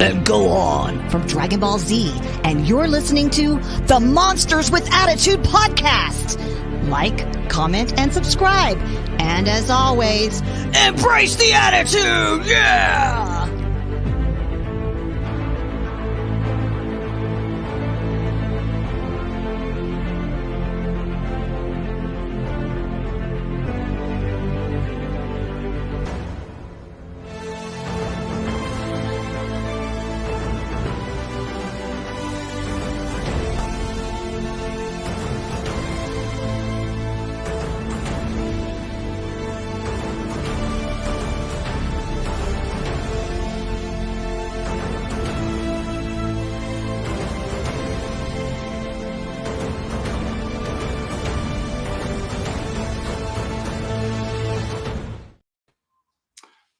and go on from Dragon Ball Z, and you're listening to the Monsters with Attitude podcast. Like, comment, and subscribe. And as always, embrace the attitude! Yeah!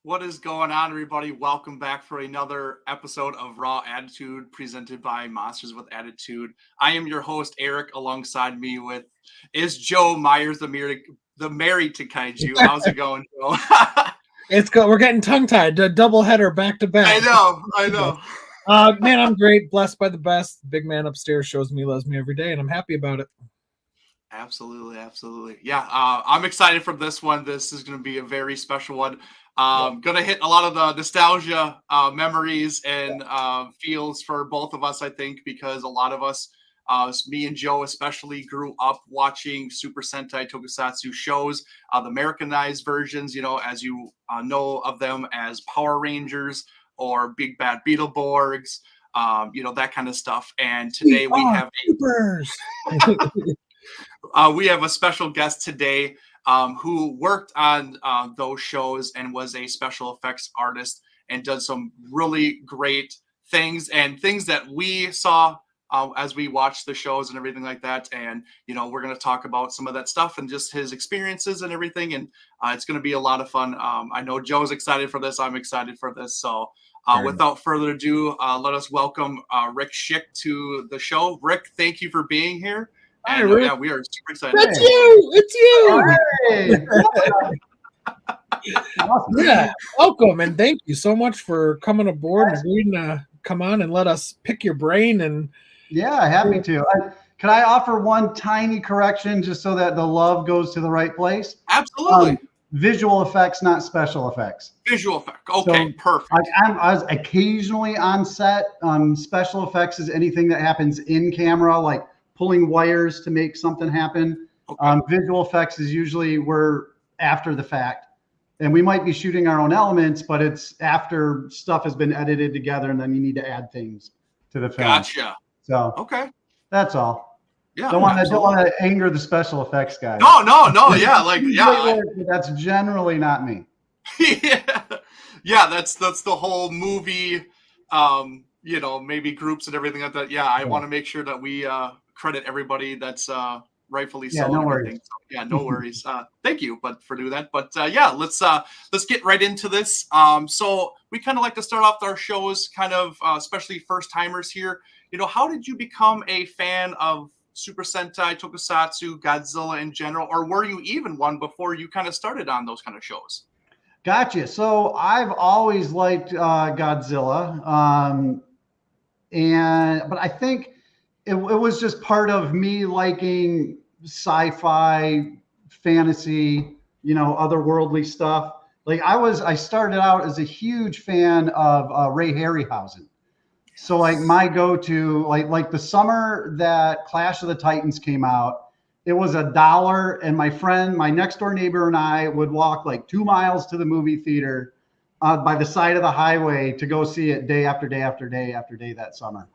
What is going on, everybody? Welcome back for another episode of Raw Attitude presented by Monsters with Attitude. I am your host, Eric. Alongside me is Joe Myers, the married to Kaiju. How's it going, Joe? It's good. We're getting tongue-tied. A double header back to back. I know. Man, I'm great. Blessed by the best. The big man upstairs shows me, loves me every day, and I'm happy about it. Absolutely. Yeah, I'm excited for this one. This is going to be a very special one. Gonna hit a lot of the nostalgia memories and feels for both of us, I think, because a lot of us, me and Joe especially, grew up watching Super Sentai Tokusatsu shows, the Americanized versions, as you know of them as Power Rangers or Big Bad BeetleBorgs, that kind of stuff. And today we have we have a special guest today. Who worked on those shows and was a special effects artist and does some really great things and things that we saw as we watched the shows and everything like that. And, we're going to talk about some of that stuff and just his experiences and everything. And it's going to be a lot of fun. I know Joe's excited for this. I'm excited for this. So without further ado, let us welcome Rick Shick to the show. Rick, thank you for being here. And, Rick. yeah, we are super excited. It's you. Hey. Awesome. Yeah, welcome and thank you so much for coming aboard and agreeing to come on and let us pick your brain. And yeah, happy to. Can I offer one tiny correction just so that the love goes to the right place? Absolutely. Visual effects, not special effects. Visual effect. Okay, so, perfect. I was occasionally on set. Special effects is anything that happens in camera, like pulling wires to make something happen. Okay. Visual effects is usually we're after the fact, and we might be shooting our own elements, but it's after stuff has been edited together, and then you need to add things to the film. Gotcha. So okay, that's all. Yeah, don't want to anger the special effects guys. No. Yeah, that's generally not me. yeah. That's the whole movie. Maybe groups and everything like that. Yeah, I want to make sure that we credit everybody that's rightfully so. No worries. So, no worries. Thank you, for doing that. But let's get right into this. So we kind of like to start off our shows, kind of especially first timers here. How did you become a fan of Super Sentai, Tokusatsu, Godzilla in general, or were you even one before you kind of started on those kind of shows? Gotcha. So I've always liked Godzilla, but I think it was just part of me liking sci-fi, fantasy, otherworldly stuff. Like I started out as a huge fan of Ray Harryhausen. So like my go-to, like the summer that Clash of the Titans came out, it was $1, and my next door neighbor and I would walk like 2 miles to the movie theater by the side of the highway to go see it day after day after day after day that summer.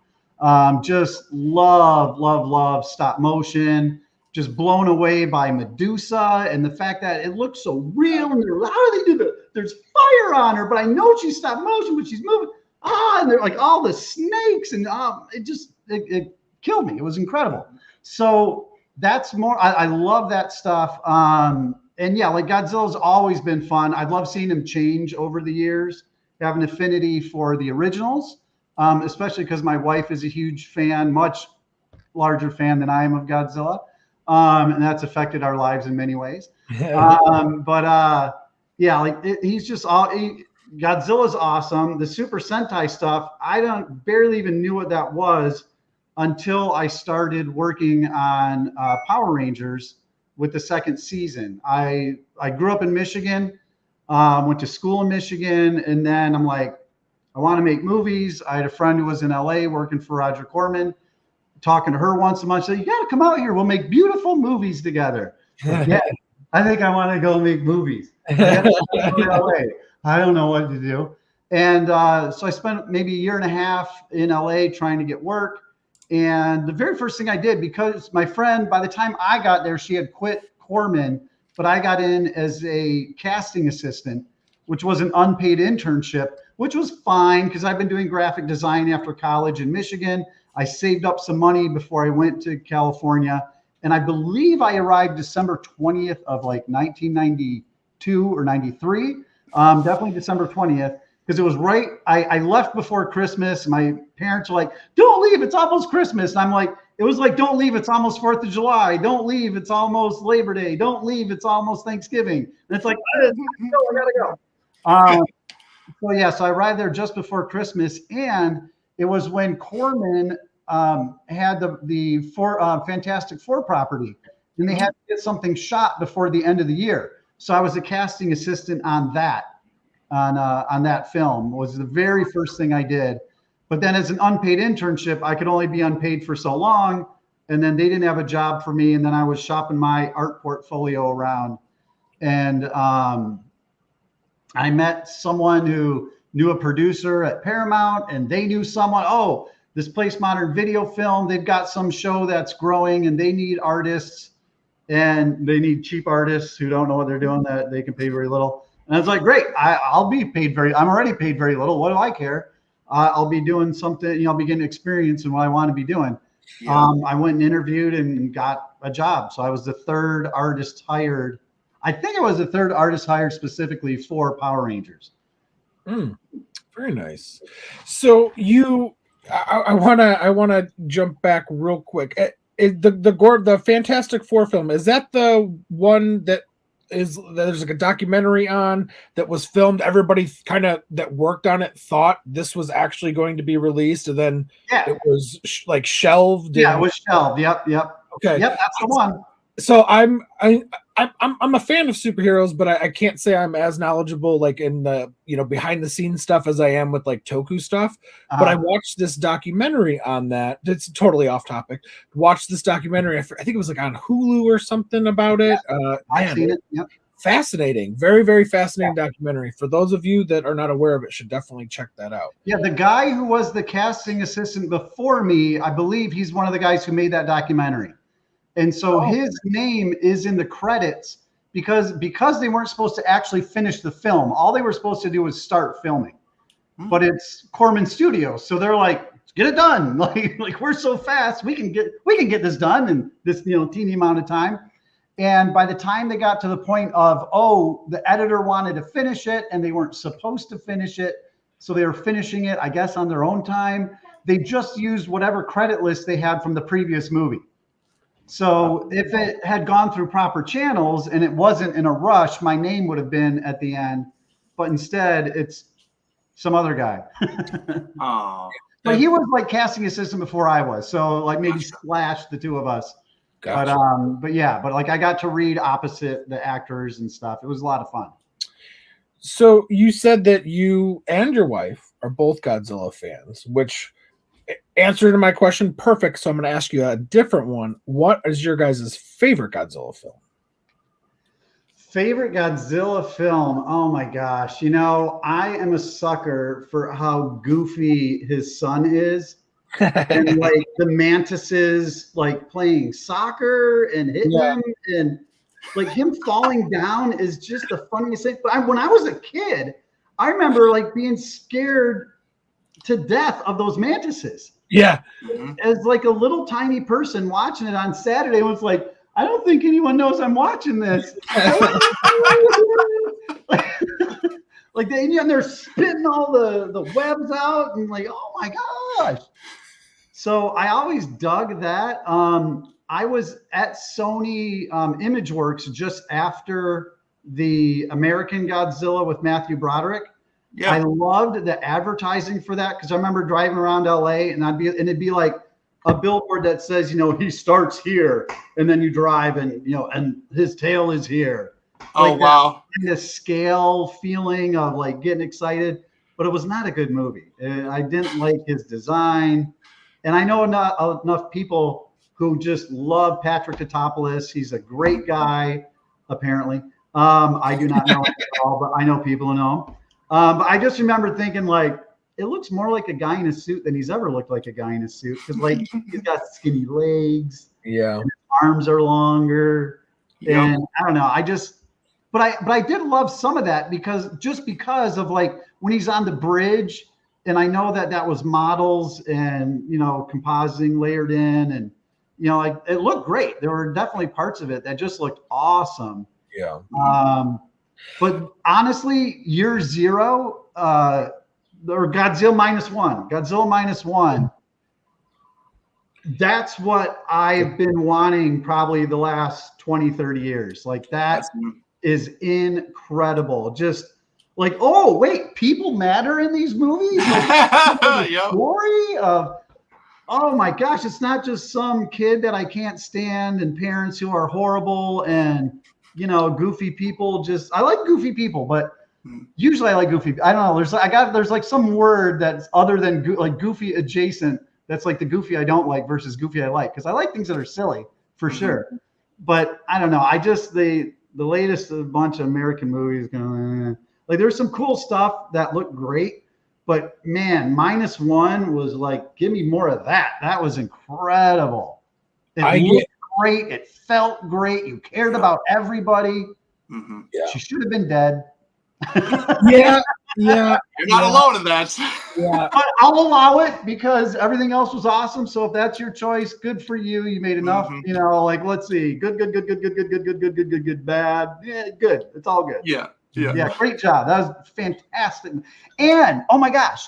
Just love stop motion, just blown away by Medusa and the fact that it looks so real. And how do they do there's fire on her, but I know she's stop motion, but she's moving. And they're like all the snakes, and it killed me. It was incredible. So that's more, I love that stuff. And yeah, like Godzilla's always been fun. I've loved seeing him change over the years. I have an affinity for the originals, especially because my wife is a huge fan, much larger fan than I am of Godzilla. And that's affected our lives in many ways. Yeah, like he's just Godzilla's awesome. The Super Sentai stuff, I barely even knew what that was until I started working on Power Rangers with the second season. I grew up in Michigan, went to school in Michigan, and then I'm like, I want to make movies. I had a friend who was in LA working for Roger Corman, talking to her once a month. Said, you got to come out here. We'll make beautiful movies together. Yeah, I think I want to go make movies. I don't know what to do. And so I spent maybe a year and a half in LA trying to get work. And the very first thing I did, because my friend, by the time I got there, she had quit Corman, but I got in as a casting assistant, which was an unpaid internship, which was fine because I've been doing graphic design after college in Michigan. I saved up some money before I went to California. And I believe I arrived December 20th of like 1992 or 93. Definitely December 20th. Because it was right, I left before Christmas. My parents were like, don't leave, it's almost Christmas. And I'm like, it was like, don't leave, it's almost 4th of July. Don't leave, it's almost Labor Day. Don't leave, it's almost Thanksgiving. And it's like, I gotta go. So yeah, so I arrived there just before Christmas. And it was when Corman had the Fantastic Four property. And they had to get something shot before the end of the year. So I was a casting assistant on that. On that film was the very first thing I did. But then as an unpaid internship, I could only be unpaid for so long. And then they didn't have a job for me. And then I was shopping my art portfolio around. And I met someone who knew a producer at Paramount, and they knew someone, oh, this Place Modern Video Film, they've got some show that's growing and they need artists, and they need cheap artists who don't know what they're doing, that they can pay very little. And I was like, great, I'll be paid I'm already paid very little. What do I care? I'll be doing something, I'll be getting experience in what I want to be doing. Yeah. I went and interviewed and got a job. So I was the third artist hired. I think I was the third artist hired specifically for Power Rangers. Very nice. So I wanna jump back real quick. The Fantastic Four film, is that the one that there's like a documentary on that was filmed? Everybody kind of that worked on it thought this was actually going to be released, and then it was like shelved. Yeah, it was shelved. Yep. Okay. Yep, that's the one. So I'm a fan of superheroes, but I can't say I'm as knowledgeable like in the behind the scenes stuff as I am with like Toku stuff. But I watched this documentary on that. It's totally off topic. Watched this documentary. I think it was like on Hulu or something about it. I've seen it. Yep. Fascinating, very, very fascinating documentary. For those of you that are not aware of it, should definitely check that out. Yeah, the guy who was the casting assistant before me, I believe he's one of the guys who made that documentary. And so his name is in the credits because they weren't supposed to actually finish the film. All they were supposed to do was start filming. But it's Corman Studios, so they're like, get it done. Like we're so fast, we can get this done in this teeny amount of time. And by the time they got to the point of, the editor wanted to finish it and they weren't supposed to finish it, so they were finishing it, I guess, on their own time. They just used whatever credit list they had from the previous movie. So if it had gone through proper channels and it wasn't in a rush, my name would have been at the end. But instead, it's some other guy. But he was like casting assistant before I was. So like maybe slash the two of us. Gotcha. But like I got to read opposite the actors and stuff. It was a lot of fun. So you said that you and your wife are both Godzilla fans, which answer to my question perfect. So I'm going to ask you a different one. What is your guys' favorite Godzilla film? Favorite Godzilla film? Oh my gosh. I am a sucker for how goofy his son is. And like the mantises like playing soccer and hitting him, and like him falling down is just the funniest thing. But when I was a kid, I remember like being scared to death of those mantises. Yeah. As like a little tiny person watching it on Saturday, was like, I don't think anyone knows I'm watching this. They're spitting all the webs out and like, oh my gosh. So I always dug that. I was at Sony ImageWorks just after the American Godzilla with Matthew Broderick. Yeah. I loved the advertising for that because I remember driving around LA and it'd be like a billboard that says, he starts here, and then you drive and and his tail is here. Oh, Like wow. that kind of scale feeling of like getting excited, but it was not a good movie. I didn't like his design. And I know not enough people who just love Patrick Tatopoulos. He's a great guy, apparently. I do not know him at all, but I know people who know him. But I just remember thinking, like, it looks more like a guy in a suit than he's ever looked like a guy in a suit. Because, like, he's got skinny legs. Yeah. And his arms are longer. Yep. And I don't know. But I did love some of that because of like when he's on the bridge, and I know that was models and compositing layered in, and like it looked great. There were definitely parts of it that just looked awesome. Yeah. But honestly, Year Zero, or Godzilla minus one. That's what I've been wanting probably the last 20, 30 years. Like that is incredible. Just like, oh wait, people matter in these movies. Like, Yep. Story of, oh my gosh, it's not just some kid that I can't stand and parents who are horrible and goofy people. I like goofy people, but usually I like goofy. I don't know. There's like some word that's other than like goofy adjacent. That's like the goofy I don't like versus goofy I like, because I like things that are silly for sure. But I don't know. I just the latest bunch of American movies like there's some cool stuff that looked great, but man, minus one was like, give me more of that. That was incredible. It looked great. It felt great. You cared about everybody. Mm-hmm. Yeah. She should have been dead. Yeah. You're not alone in that. Yeah. But I'll allow it because everything else was awesome. So if that's your choice, good for you. You made enough. Like let's see. Good, bad. Yeah, good. It's all good. Yeah. Great job. That was fantastic. And oh my gosh,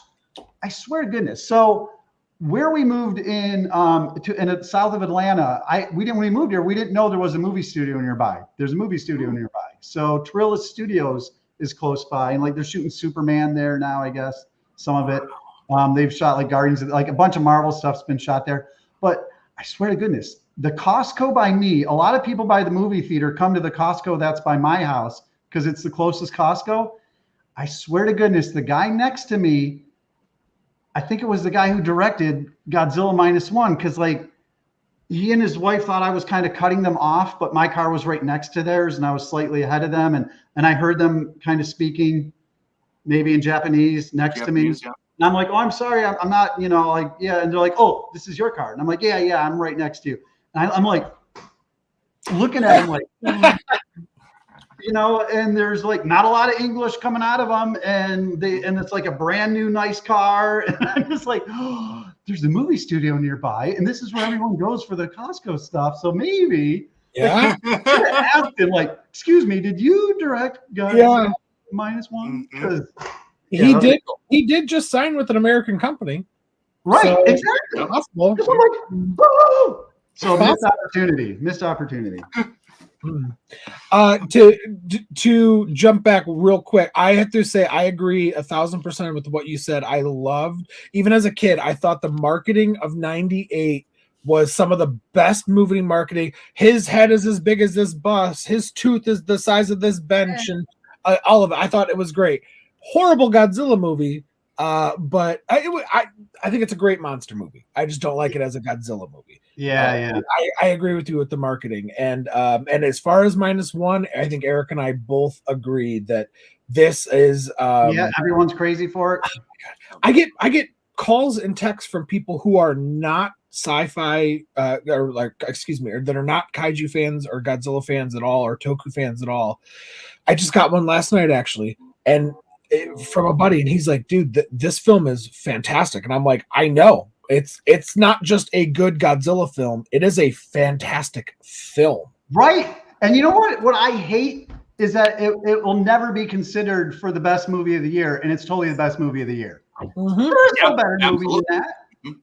I swear to goodness. So where we moved in the south of Atlanta, when we moved here, we didn't know there was a movie studio nearby. There's a movie studio nearby. So Trillis Studios is close by, and like they're shooting Superman there now, I guess. Some of it. They've shot like Guardians, like a bunch of Marvel stuff's been shot there. But I swear to goodness, the Costco by me, a lot of people by the movie theater come to the Costco that's by my house because it's the closest Costco. I swear to goodness, the guy next to me, I think it was the guy who directed Godzilla minus one, because like he and his wife thought I was kind of cutting them off, but my car was right next to theirs and I was slightly ahead of them. And I heard them kind of speaking maybe in Japanese next to me. Yeah. And I'm like, oh, I'm sorry. I'm not, like, yeah. And they're like, oh, this is your car. And I'm like, yeah, I'm right next to you. And I'm like looking at him like, and there's like not a lot of English coming out of them. And it's like a brand new, nice car. And I'm just like, oh, there's a movie studio nearby. And this is where everyone goes for the Costco stuff. So maybe, yeah, like, asked him like, excuse me, did you direct Godzilla minus one? Because he did just sign with an American company. Right, so exactly. Possible. So I'm like, whoa! So missed opportunity. To jump back real quick, I have to say I agree 1,000% with what you said. I loved, even as a kid, I thought the marketing of '98 was some of the best movie marketing. His head is as big as this bus. His tooth is the size of this bench, and all of it. I thought it was great. Horrible Godzilla movie, but I think it's a great monster movie. I just don't like it as a Godzilla movie. Yeah. I agree with you with the marketing, and as far as minus one, I think Eric and I both agree that this is everyone's crazy for it. I get calls and texts from people who are not sci-fi or that are not kaiju fans or Godzilla fans at all or Toku fans at all. I just got one last night actually, and from a buddy, and he's like, dude, this film is fantastic. And I'm like, I know. It's not just a good Godzilla film. It is a fantastic film. Right. And you know what I hate is that it will never be considered for the best movie of the year, and it's totally the best movie of the year. Mm-hmm. There's no better movie than that.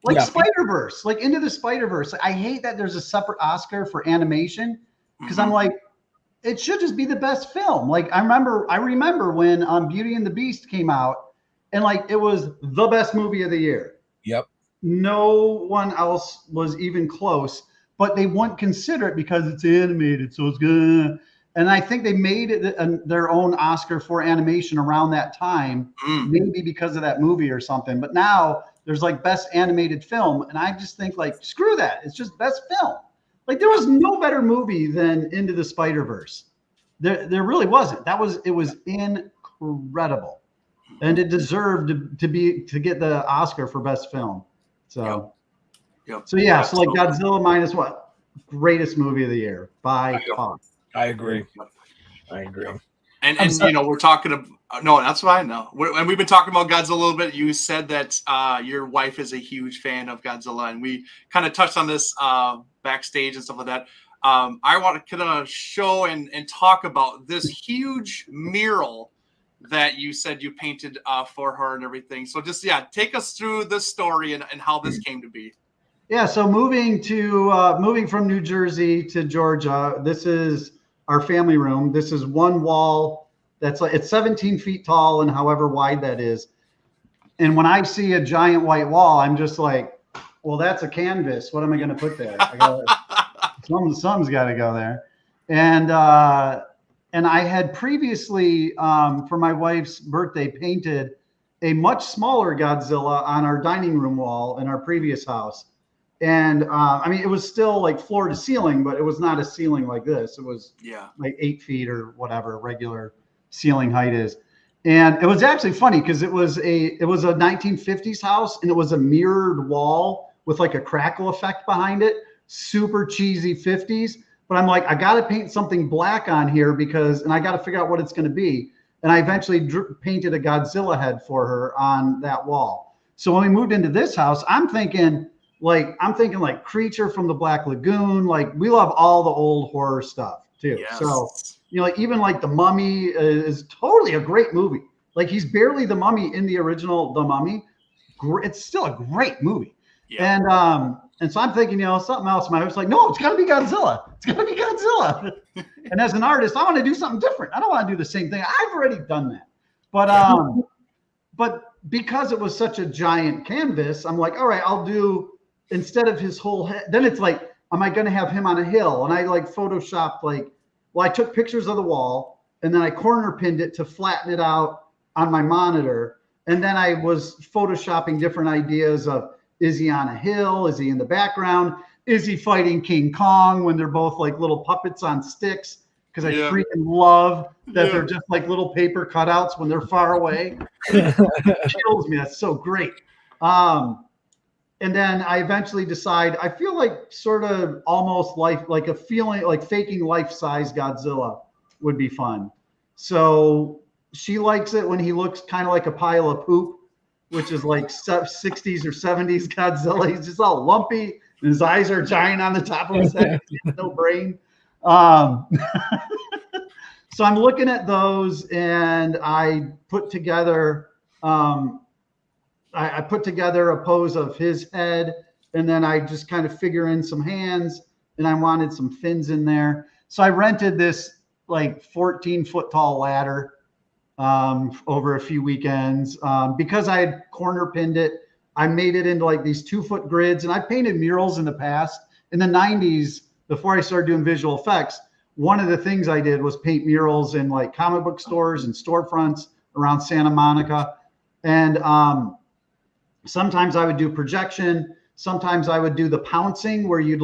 Like Spider-Verse, like Into the Spider-Verse. I hate that there's a separate Oscar for animation, because I'm like, it should just be the best film. Like I remember when Beauty and the Beast came out, and like it was the best movie of the year. Yep. No one else was even close, but they wouldn't consider it because it's animated, so it's good. And I think they made it their own Oscar for animation around that time, maybe because of that movie or something. But now there's like best animated film, and I just think like screw that. It's just best film. Like there was no better movie than Into the Spider-Verse. There really wasn't. It was incredible, and it deserved to get the Oscar for best film. So, Yep. So yeah, so like Godzilla minus what? Greatest movie of the year by far. I agree. And you know, we're talking about no, that's fine. No, and we've been talking about Godzilla a little bit. You said that your wife is a huge fan of Godzilla, and we kind of touched on this backstage and stuff like that. I want to kind of show and talk about this huge mural that you said you painted for her and everything. So just take us through this story and how this came to be. Yeah, so moving from New Jersey to Georgia, this is our family room. This is one wall that's like it's 17 feet tall and however wide that is. And when I see a giant white wall, I'm just like, well, that's a canvas. What am I going to put there? Something's got to go there. And I had previously, for my wife's birthday, painted a much smaller Godzilla on our dining room wall in our previous house. And I mean, it was still like floor to ceiling, but it was not a ceiling like this. It was like 8 feet or whatever regular ceiling height is. And it was actually funny because it was a 1950s house, and it was a mirrored wall with like a crackle effect behind it. Super cheesy 50s. But I'm like, I got to paint something black on here and I got to figure out what it's going to be. And I eventually painted a Godzilla head for her on that wall. So when we moved into this house, I'm thinking like Creature from the Black Lagoon. Like we love all the old horror stuff too. Yes. So, you know, like even like The Mummy is totally a great movie. Like he's barely the Mummy in the original The Mummy. It's still a great movie. Yeah. And so I'm thinking, you know, something else. My wife's like, no, it's got to be Godzilla. It's got to be Godzilla. And as an artist, I want to do something different. I don't want to do the same thing. I've already done that. But because it was such a giant canvas, I'm like, all right, I'll do, instead of his whole head, then it's like, am I going to have him on a hill? And I like Photoshopped I took pictures of the wall, and then I corner pinned it to flatten it out on my monitor. And then I was Photoshopping different ideas of, is he on a hill? Is he in the background? Is he fighting King Kong when they're both like little puppets on sticks? Because I freaking love that they're just like little paper cutouts when they're far away. It kills me. That's so great. And then I eventually decide, I feel like sort of almost like a feeling like faking life-size Godzilla would be fun. So she likes it when he looks kind of like a pile of poop, which is like 60s or 70s Godzilla. He's just all lumpy, and his eyes are giant on the top of his head. He has no brain. So I'm looking at those, and I put together I put together a pose of his head, and then I just kind of figure in some hands, and I wanted some fins in there. So I rented this like 14-foot tall ladder over a few weekends. Because I had corner pinned it, I made it into like these 2-foot grids, and I painted murals in the past. In the 90s, before I started doing visual effects, one of the things I did was paint murals in like comic book stores and storefronts around Santa Monica. And sometimes I would do projection. Sometimes I would do the pouncing, where you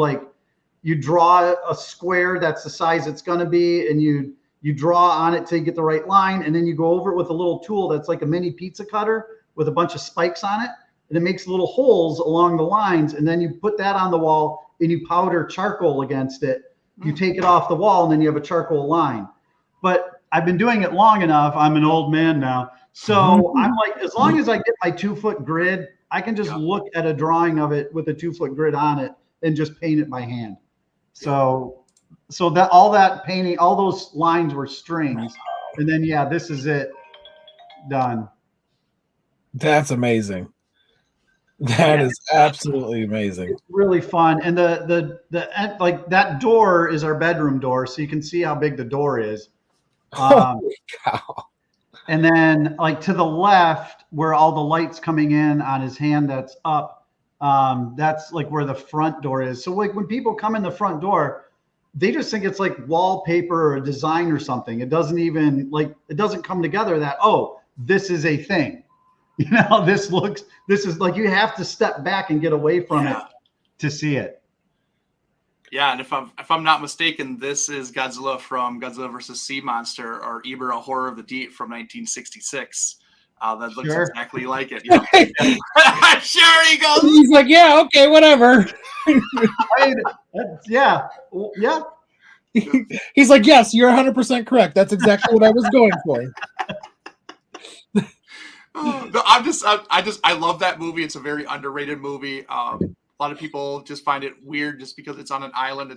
draw a square that's the size it's going to be, and you draw on it till you get the right line, and then you go over it with a little tool that's like a mini pizza cutter with a bunch of spikes on it, and it makes little holes along the lines, and then you put that on the wall, and you powder charcoal against it. You take it off the wall, and then you have a charcoal line. But I've been doing it long enough. I'm an old man now. So I'm like, as long as I get my 2-foot grid, I can just look at a drawing of it with a 2-foot grid on it and just paint it by hand. So that all that painting, all those lines were strings. And then, this is it done. That's amazing. That is absolutely amazing. It's really fun. And the like that door is our bedroom door. So you can see how big the door is. Holy cow. And then like to the left where all the light's coming in on his hand that's up, that's like where the front door is. So like when people come in the front door, they just think it's like wallpaper or a design or something. It doesn't even like, it doesn't come together that, oh, this is a thing. You know, this is like, you have to step back and get away from it to see it. Yeah, and if I'm not mistaken, this is Godzilla from Godzilla vs. Sea Monster, or Ibera Horror of the Deep from 1966. That looks exactly like it. Yeah. Sure, he goes. He's like, yeah, okay, whatever. Yeah. He's like, yes, you're 100% correct. That's exactly what I was going for. No, I love that movie. It's a very underrated movie. A lot of people just find it weird just because it's on an island.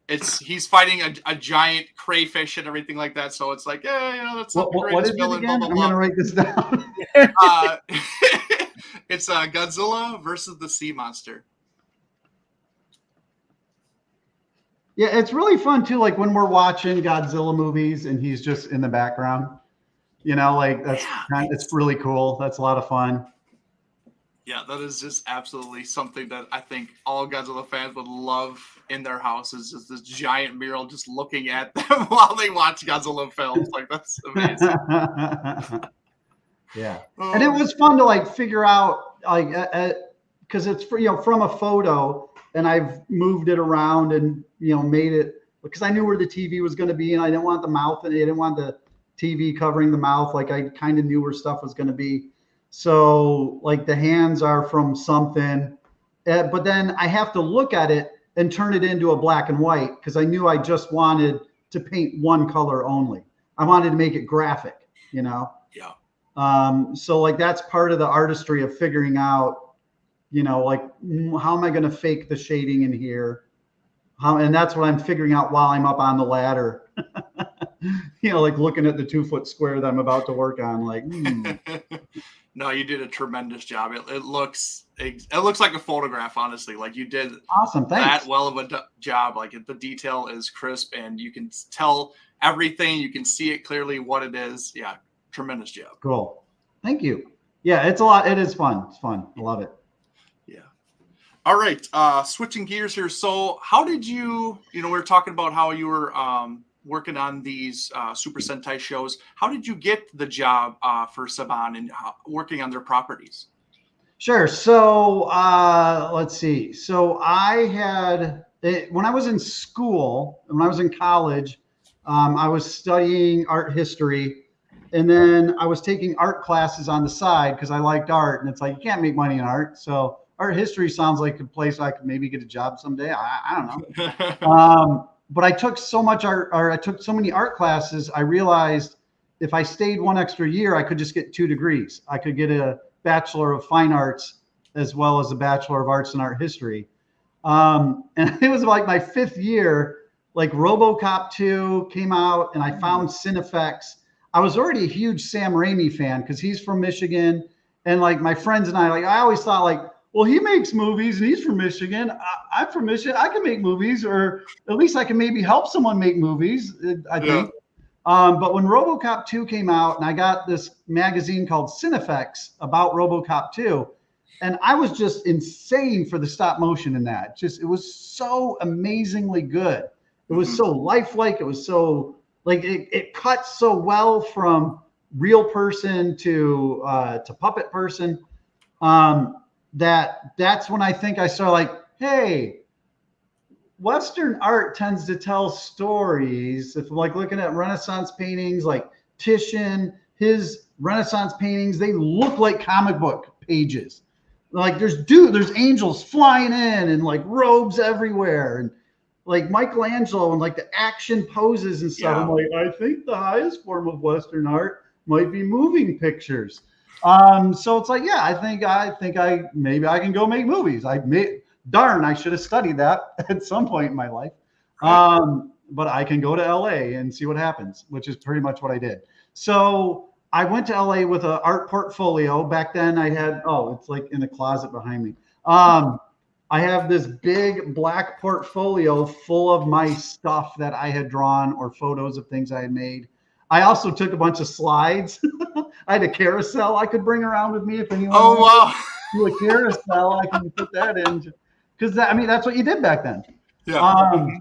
He's fighting a giant crayfish and everything like that. So it's like, yeah, you know, that's not the greatest villain. Blah, blah, blah. I'm gonna write this down. It's Godzilla versus the Sea Monster. Yeah, it's really fun too. Like when we're watching Godzilla movies and he's just in the background. You know, like it's really cool. That's a lot of fun. Yeah, that is just absolutely something that I think all Godzilla fans would love in their houses. Just this giant mural just looking at them while they watch Godzilla films. Like, that's amazing. Yeah. And it was fun to like figure out, like, because it's from a photo, and I've moved it around and, made it, because I knew where the TV was going to be, and I didn't want the mouth, and I didn't want the TV covering the mouth. Like, I kind of knew where stuff was going to be. So like the hands are from something, but then I have to look at it and turn it into a black and white, because I knew I just wanted to paint one color only. I wanted to make it graphic, Yeah. So like that's part of the artistry of figuring out, like how am I going to fake the shading in here? And that's what I'm figuring out while I'm up on the ladder. Like looking at the 2-foot square that I'm about to work on, like. No, you did a tremendous job. It looks like a photograph, honestly. Like, you did awesome. Thanks. That well of a job. Like, the detail is crisp, and you can tell everything. You can see it clearly what it is. Yeah, tremendous job. Cool. Thank you. Yeah, it's a lot. It is fun. It's fun. I love it. Yeah. All right. Switching gears here. So how did you, we were talking about how you were working on these Super Sentai shows. How did you get the job for Saban and working on their properties? Sure. So let's see. So I had, when I was in school, when I was in college, I was studying art history. And then I was taking art classes on the side because I liked art. And it's like, you can't make money in art. So art history sounds like a place I could maybe get a job someday. I don't know. But I took so much art, or I took so many art classes, I realized if I stayed one extra year, I could just get 2 degrees. I could get a Bachelor of Fine Arts as well as a Bachelor of Arts in Art History. And it was like my 5th year, like RoboCop 2 came out, and I found Cinefex. I was already a huge Sam Raimi fan because he's from Michigan. And like my friends and I always thought like, well, he makes movies and he's from Michigan. I'm from Michigan. I can make movies, or at least I can maybe help someone make movies, I think. But when RoboCop 2 came out, and I got this magazine called Cinefex about RoboCop 2, and I was just insane for the stop motion in that. It was so amazingly good. It was so lifelike. It was so like it cut so well from real person to puppet person. That's when I think I started like, hey, Western art tends to tell stories. If I'm like looking at Renaissance paintings, like Titian, his Renaissance paintings, they look like comic book pages. Like there's angels flying in and like robes everywhere, and like Michelangelo and like the action poses and stuff. Yeah. I'm like, I think the highest form of Western art might be moving pictures. So it's like, yeah, I think maybe I can go make movies. I should have studied that at some point in my life. But I can go to LA and see what happens, which is pretty much what I did. So I went to LA with an art portfolio. Back then I had, it's like in the closet behind me. I have this big black portfolio full of my stuff that I had drawn or photos of things I had made. I also took a bunch of slides. I had a carousel I could bring around with me if anyone Oh, wow. do a carousel. I can put that in because that's what you did back then. Yeah.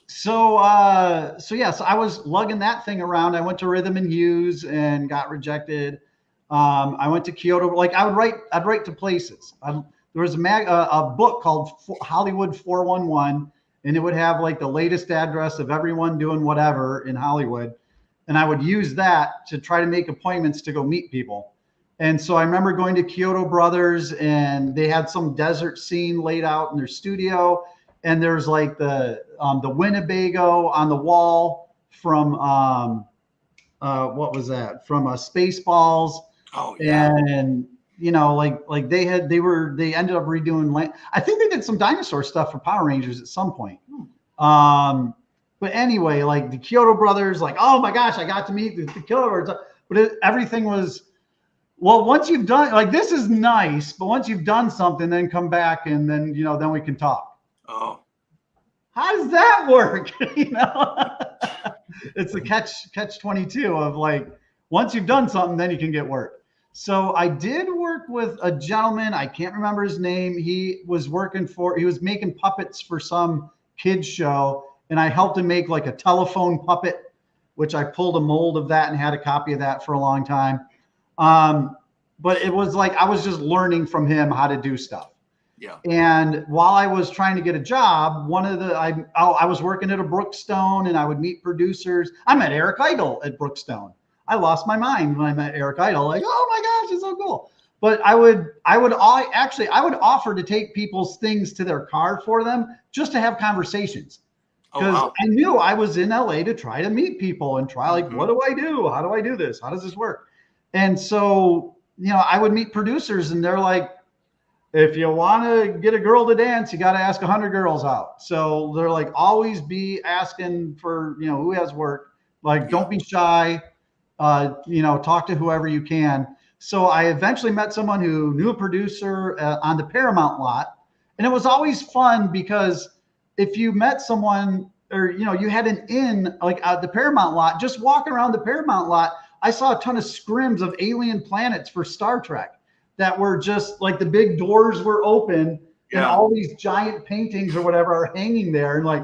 So I was lugging that thing around. I went to Rhythm and Hughes and got rejected. I went to Kyoto. Like I'd write to places. There was a book called Hollywood 411, and it would have like the latest address of everyone doing whatever in Hollywood. And I would use that to try to make appointments to go meet people. And so I remember going to Kyoto Brothers, and they had some desert scene laid out in their studio. And there's like the Winnebago on the wall from what was that? From Spaceballs. Oh yeah. And like they ended up redoing. I think they did some dinosaur stuff for Power Rangers at some point. But anyway, like the Kyoto Brothers, like, oh my gosh, I got to meet the Kyoto Brothers. But everything was, well, once you've done, like, this is nice, but once you've done something, then come back and then, then we can talk. Oh. How does that work? It's the catch 22 of like, once you've done something, then you can get work. So I did work with a gentleman. I can't remember his name. He was making puppets for some kids show. And I helped him make like a telephone puppet, which I pulled a mold of that and had a copy of that for a long time. But it was like I was just learning from him how to do stuff. Yeah. And while I was trying to get a job, I was working at a Brookstone, and I would meet producers. I met Eric Idle at Brookstone. I lost my mind when I met Eric Idle. Like, oh my gosh, it's so cool. But I would offer to take people's things to their car for them just to have conversations. Because I knew I was in LA to try to meet people and try, like, what do I do? How do I do this? How does this work? And so, I would meet producers, and they're like, if you want to get a girl to dance, you got to ask 100 girls out. So they're like, always be asking for, who has work. Like, don't be shy. Talk to whoever you can. So I eventually met someone who knew a producer on the Paramount lot. And it was always fun because if you met someone or, you had an in like at the Paramount lot, just walking around the Paramount lot, I saw a ton of scrims of alien planets for Star Trek that were just like the big doors were open and all these giant paintings or whatever are hanging there. And like,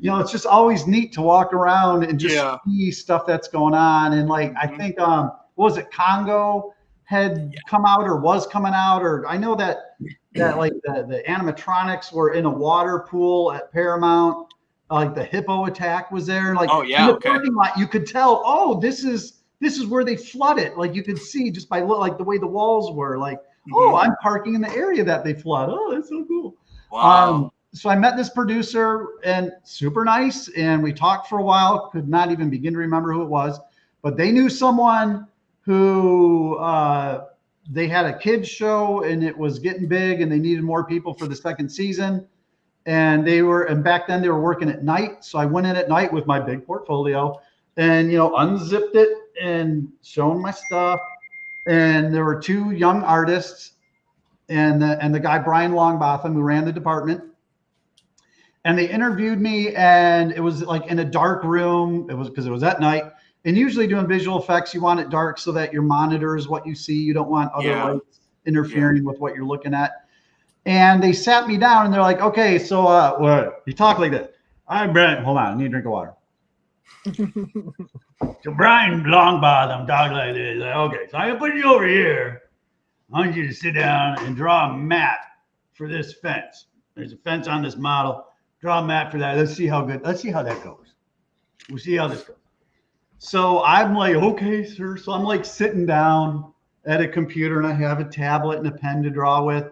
it's just always neat to walk around and just see stuff that's going on. And like, I think, what was it? Congo had come out or was coming out, or I know that like the animatronics were in a water pool at Paramount. Like the hippo attack was there. And like in the parking lot, you could tell, this is where they flooded. Like you could see just by like the way the walls were like, I'm parking in the area that they flood. Oh, that's so cool. Wow. So I met this producer, and super nice. And we talked for a while, could not even begin to remember who it was, but they knew someone who, they had a kids show and it was getting big and they needed more people for the second season. And back then they were working at night. So I went in at night with my big portfolio and, unzipped it and shown my stuff. And there were two young artists and the guy, Brian Longbotham, who ran the department. And they interviewed me, and it was like in a dark room. It was because it was at night. And usually doing visual effects, you want it dark so that your monitor is what you see. You don't want other lights interfering with what you're looking at. And they sat me down and they're like, okay, so what? You talk like that. I'm Brian. Hold on, I need a drink of water. So Brian Longbotham talk like this. Like, okay, so I'm gonna put you over here. I want you to sit down and draw a map for this fence. There's a fence on this model. Draw a map for that. Let's see how that goes. We'll see how this goes. So I'm like, okay, sir. So I'm like sitting down at a computer and I have a tablet and a pen to draw with.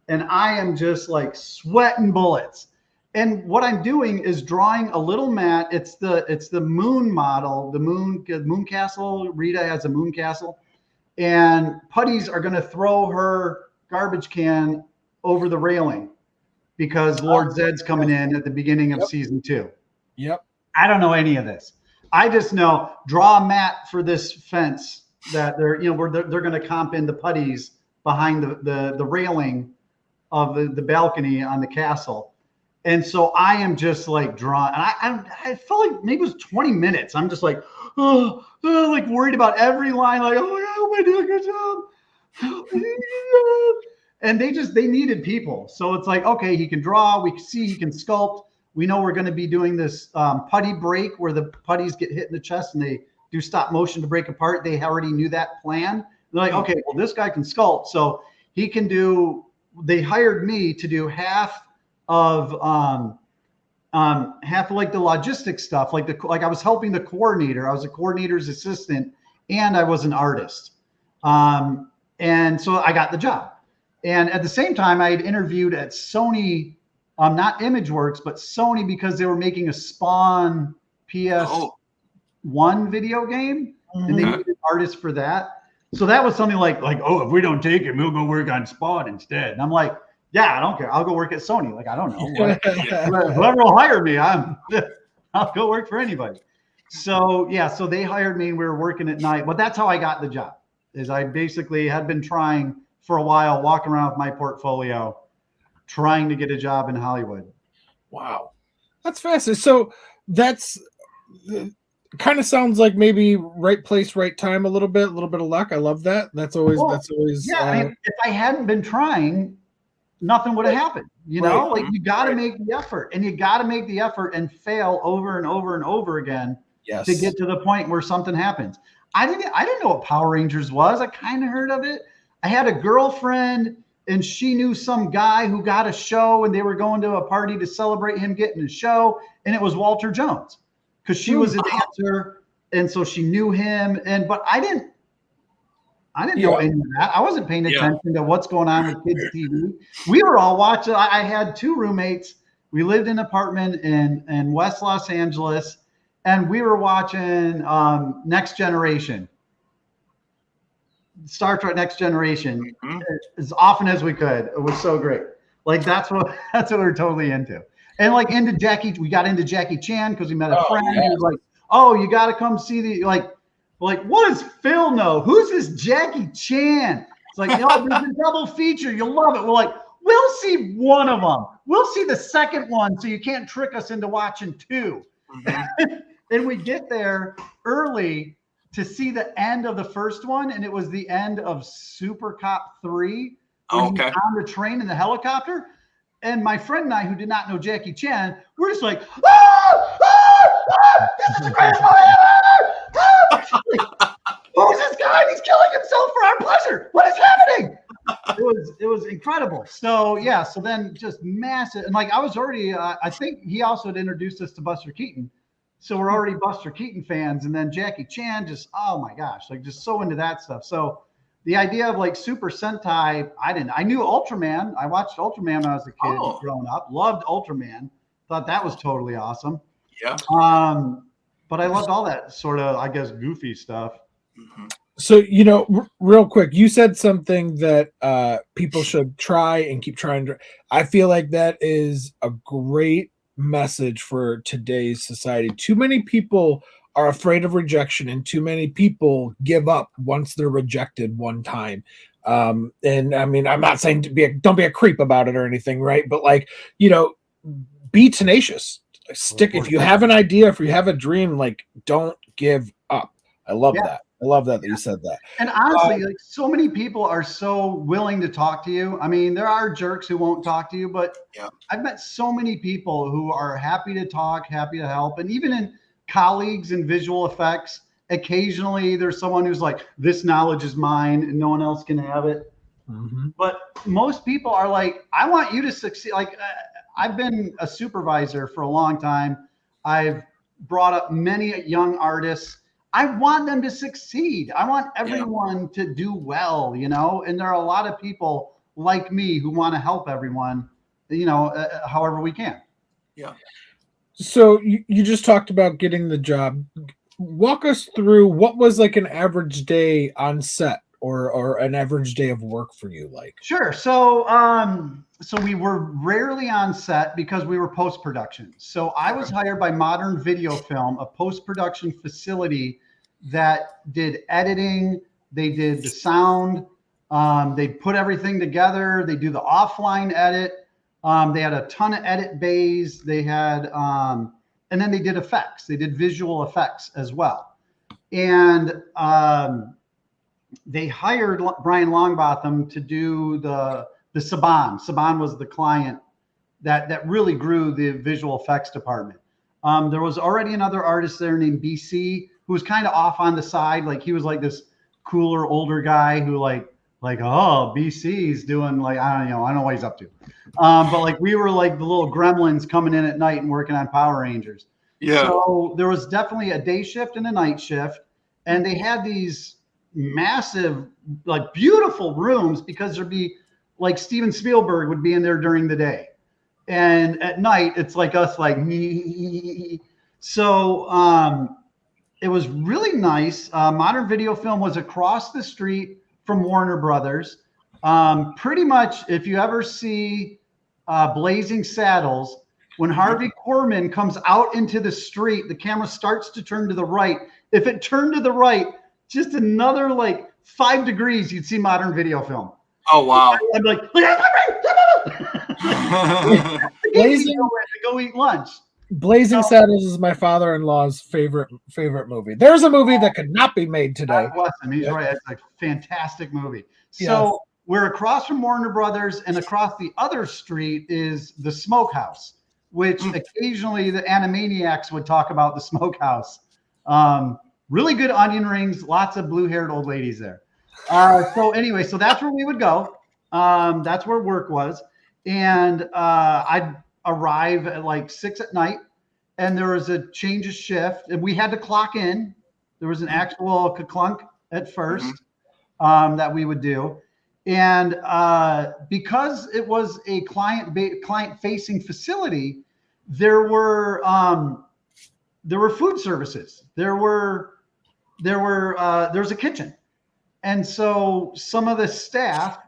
And I am just like sweating bullets. And what I'm doing is drawing a little mat. It's the moon model, the moon castle. Rita has a moon castle. And Putties are going to throw her garbage can over the railing because Lord Zed's coming in at the beginning of season 2. Yep. I don't know any of this. I just know draw a mat for this fence that they're going to comp in the Putties behind the railing of the balcony on the castle. And so I am just like drawn. And I felt like maybe it was 20 minutes. I'm just like, like worried about every line. Like, oh my God, am I doing a good job? And they needed people. So it's like, okay, he can draw. We see he can sculpt. We know we're going to be doing this putty break where the putties get hit in the chest and they do stop motion to break apart. They already knew that plan. They're like, okay, well, this guy can sculpt. So he can do, they hired me to do half of like the logistics stuff. Like I was helping the coordinator. I was a coordinator's assistant and I was an artist. And so I got the job. And at the same time, I had interviewed at Sony, not ImageWorks, but Sony, because they were making a Spawn PS1 video game, and they needed artists for that. So that was something like, oh, if we don't take him, we'll go work on Spawn instead. And I'm like, yeah, I don't care. I'll go work at Sony. Like, I don't know. Whoever will hire me, I'll go work for anybody. So yeah, so they hired me and we were working at night. But that's how I got the job. Is I basically had been trying for a while, walking around with my portfolio, trying to get a job in Hollywood. Wow. That's fascinating. So that's kind of sounds like maybe right place, right time, a little bit of luck. I love that. That's always yeah. I mean, if I hadn't been trying, nothing would have happened. You know, like you got to make the effort, and you got to make the effort and fail over and over and over again to get to the point where something happens. I didn't know what Power Rangers was. I kind of heard of it. I had a girlfriend and she knew some guy who got a show and they were going to a party to celebrate him getting a show. And it was Walter Jones because she was a dancer. And so she knew him. But I didn't know any of that. I wasn't paying attention to what's going on with kids TV. We were all watching. I had two roommates. We lived in an apartment in West Los Angeles, and we were watching Next Generation, Star Trek Next Generation, as often as we could. It was so great. Like that's what we were totally into. And like we got into Jackie Chan because we met a friend who was like, oh, you got to come see the like, what does Phil know? Who's this Jackie Chan? It's like, there's a double feature. You'll love it. We're like, we'll see one of them. We'll see the second one, so you can't trick us into watching two. And we get there early to see the end of the first one, and it was the end of Super Cop 3. On the train in the helicopter. And my friend and I, who did not know Jackie Chan, we're just like, this is the greatest movie ever! Who's this guy? He's killing himself for our pleasure. What is happening? It was incredible. So yeah, so then just massive. And like I was already, I think he also had introduced us to Buster Keaton. So we're already Buster Keaton fans. And then Jackie Chan just, oh my gosh, like just so into that stuff. So the idea of like Super Sentai, I knew Ultraman. I watched Ultraman when I was a kid growing up. Loved Ultraman. Thought that was totally awesome. Yeah. But I loved all that sort of, I guess, goofy stuff. So, real quick, you said something that people should try and keep trying to. I feel like that is a great message for today's society. Too many people are afraid of rejection, and too many people give up once they're rejected one time. And I mean, I'm not saying don't be a creep about it or anything, right? But like, be tenacious. Stick. If you have an idea, if you have a dream, like don't give up. I love that. I love that you said that. And honestly, like so many people are so willing to talk to you. I mean, there are jerks who won't talk to you, but I've met so many people who are happy to talk, happy to help. And even in colleagues in visual effects, occasionally there's someone who's like, this knowledge is mine and no one else can have it. But most people are like, I want you to succeed. Like I've been a supervisor for a long time. I've brought up many young artists. I want them to succeed. I want everyone to do well, and there are a lot of people like me who want to help everyone, however we can. Yeah. So you just talked about getting the job. Walk us through what was like an average day on set or an average day of work for you like? Sure. So we were rarely on set because we were post-production. So I was hired by Modern Video Film, a post-production facility that did editing. They did the sound. They put everything together. They do the offline edit. They had a ton of edit bays. They had, and then they did effects. They did visual effects as well. And they hired Brian Longbotham to do the Saban. Saban was the client that really grew the visual effects department. There was already another artist there named BC who was kind of off on the side. Like he was like this cooler, older guy who like, oh, BC's doing like, I don't know what he's up to. But like we were like the little gremlins coming in at night and working on Power Rangers. Yeah. So there was definitely a day shift and a night shift. And they had these massive, like beautiful rooms because there'd be like Steven Spielberg would be in there during the day. And at night, it's like us like, so it was really nice. Modern Video Film was across the street from Warner Brothers. Pretty much, if you ever see Blazing Saddles, when Harvey Korman comes out into the street, the camera starts to turn to the right. If it turned to the right, just another like 5 degrees, you'd see Modern Video Film. Oh, wow. I'd be like, Blazing, to go eat lunch. Blazing Saddles is my father-in-law's favorite movie. There's a movie that could not be made today. Bless him. He's right. It's a fantastic movie. So we're across from Warner Brothers, and across the other street is the Smokehouse, which occasionally the Animaniacs would talk about the Smokehouse. Really good onion rings, lots of blue-haired old ladies there. So anyway, so that's where we would go. That's where work was. And I'd arrive at like 6 at night, and there was a change of shift, and we had to clock in. There was an actual clunk at first that we would do. And because it was a client-facing facility, there were food services. There was a kitchen. And so some of the staff,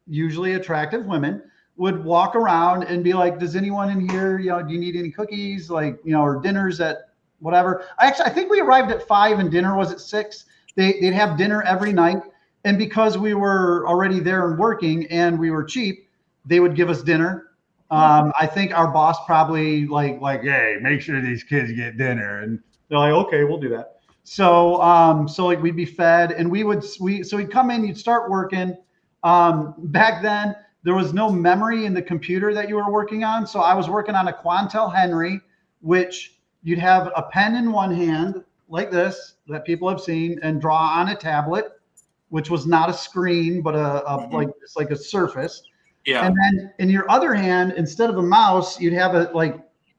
usually attractive women, would walk around and be like, does anyone in here, do you need any cookies? Like, or dinners at whatever. I think we arrived at 5 and dinner was at 6. They'd have dinner every night. And because we were already there and working and we were cheap, they would give us dinner. I think our boss probably like, hey, make sure these kids get dinner. And they're like, okay, we'll do that. So like we'd be fed, and so we'd come in, you'd start working. Back then there was no memory in the computer that you were working on. So I was working on a Quantel Henry, which you'd have a pen in one hand like this that people have seen and draw on a tablet, which was not a screen, but it's like a surface. Yeah. And then in your other hand, instead of a mouse, you'd have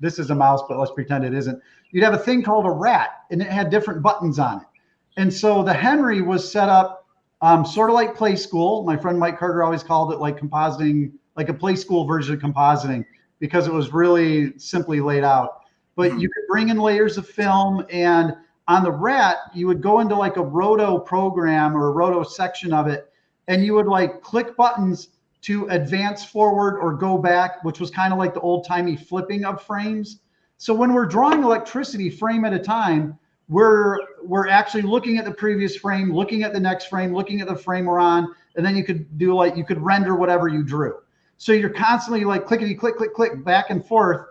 this is a mouse, but let's pretend it isn't. You'd have a thing called a rat, and it had different buttons on it. And so the Henry was set up sort of like Play School. My friend Mike Carter always called it like compositing, like a Play School version of compositing, because it was really simply laid out. But you could bring in layers of film, and on the rat, you would go into like a roto program or a roto section of it, and you would like click buttons to advance forward or go back, which was kind of like the old timey flipping of frames. So when we're drawing electricity frame at a time, we're actually looking at the previous frame, looking at the next frame, looking at the frame we're on, and then you could render whatever you drew. So you're constantly like clickety click, click, click back and forth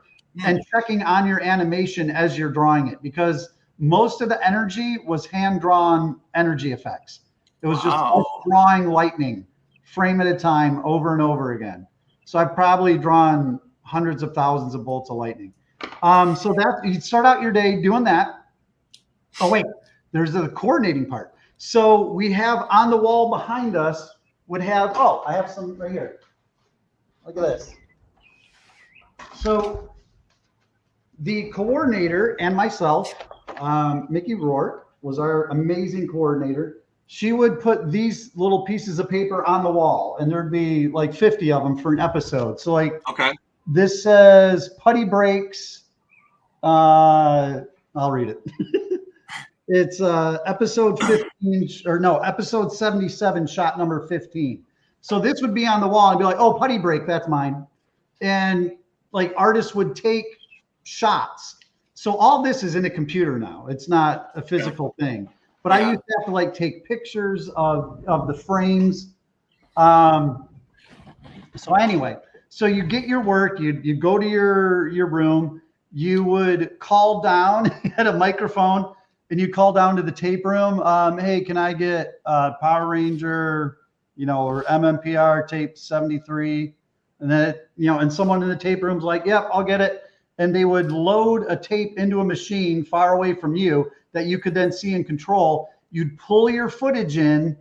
and checking on your animation as you're drawing it, because most of the energy was hand-drawn energy effects. It was just drawing lightning frame at a time over and over again. So I've probably drawn hundreds of thousands of bolts of lightning. So that you'd start out your day doing that. Oh, wait, there's the coordinating part. So we have on the wall behind us would have, I have some right here. Look at this. So the coordinator and myself, Mickey Rourke was our amazing coordinator. She would put these little pieces of paper on the wall, and there'd be like 50 of them for an episode. So like, this says putty breaks. I'll read it. It's episode 15, episode 77, shot number 15. So this would be on the wall and be like, oh, putty break, that's mine. And like artists would take shots. So all this is in a computer now. It's not a physical thing. But I used to have to like take pictures of the frames. So anyway, So you get your work, you go to your room, you would call down, you had a microphone, and you call down to the tape room. Hey, can I get Power Ranger, or MMPR tape 73? And then, and someone in the tape room's like, yep, I'll get it. And they would load a tape into a machine far away from you that you could then see and control. You'd pull your footage in,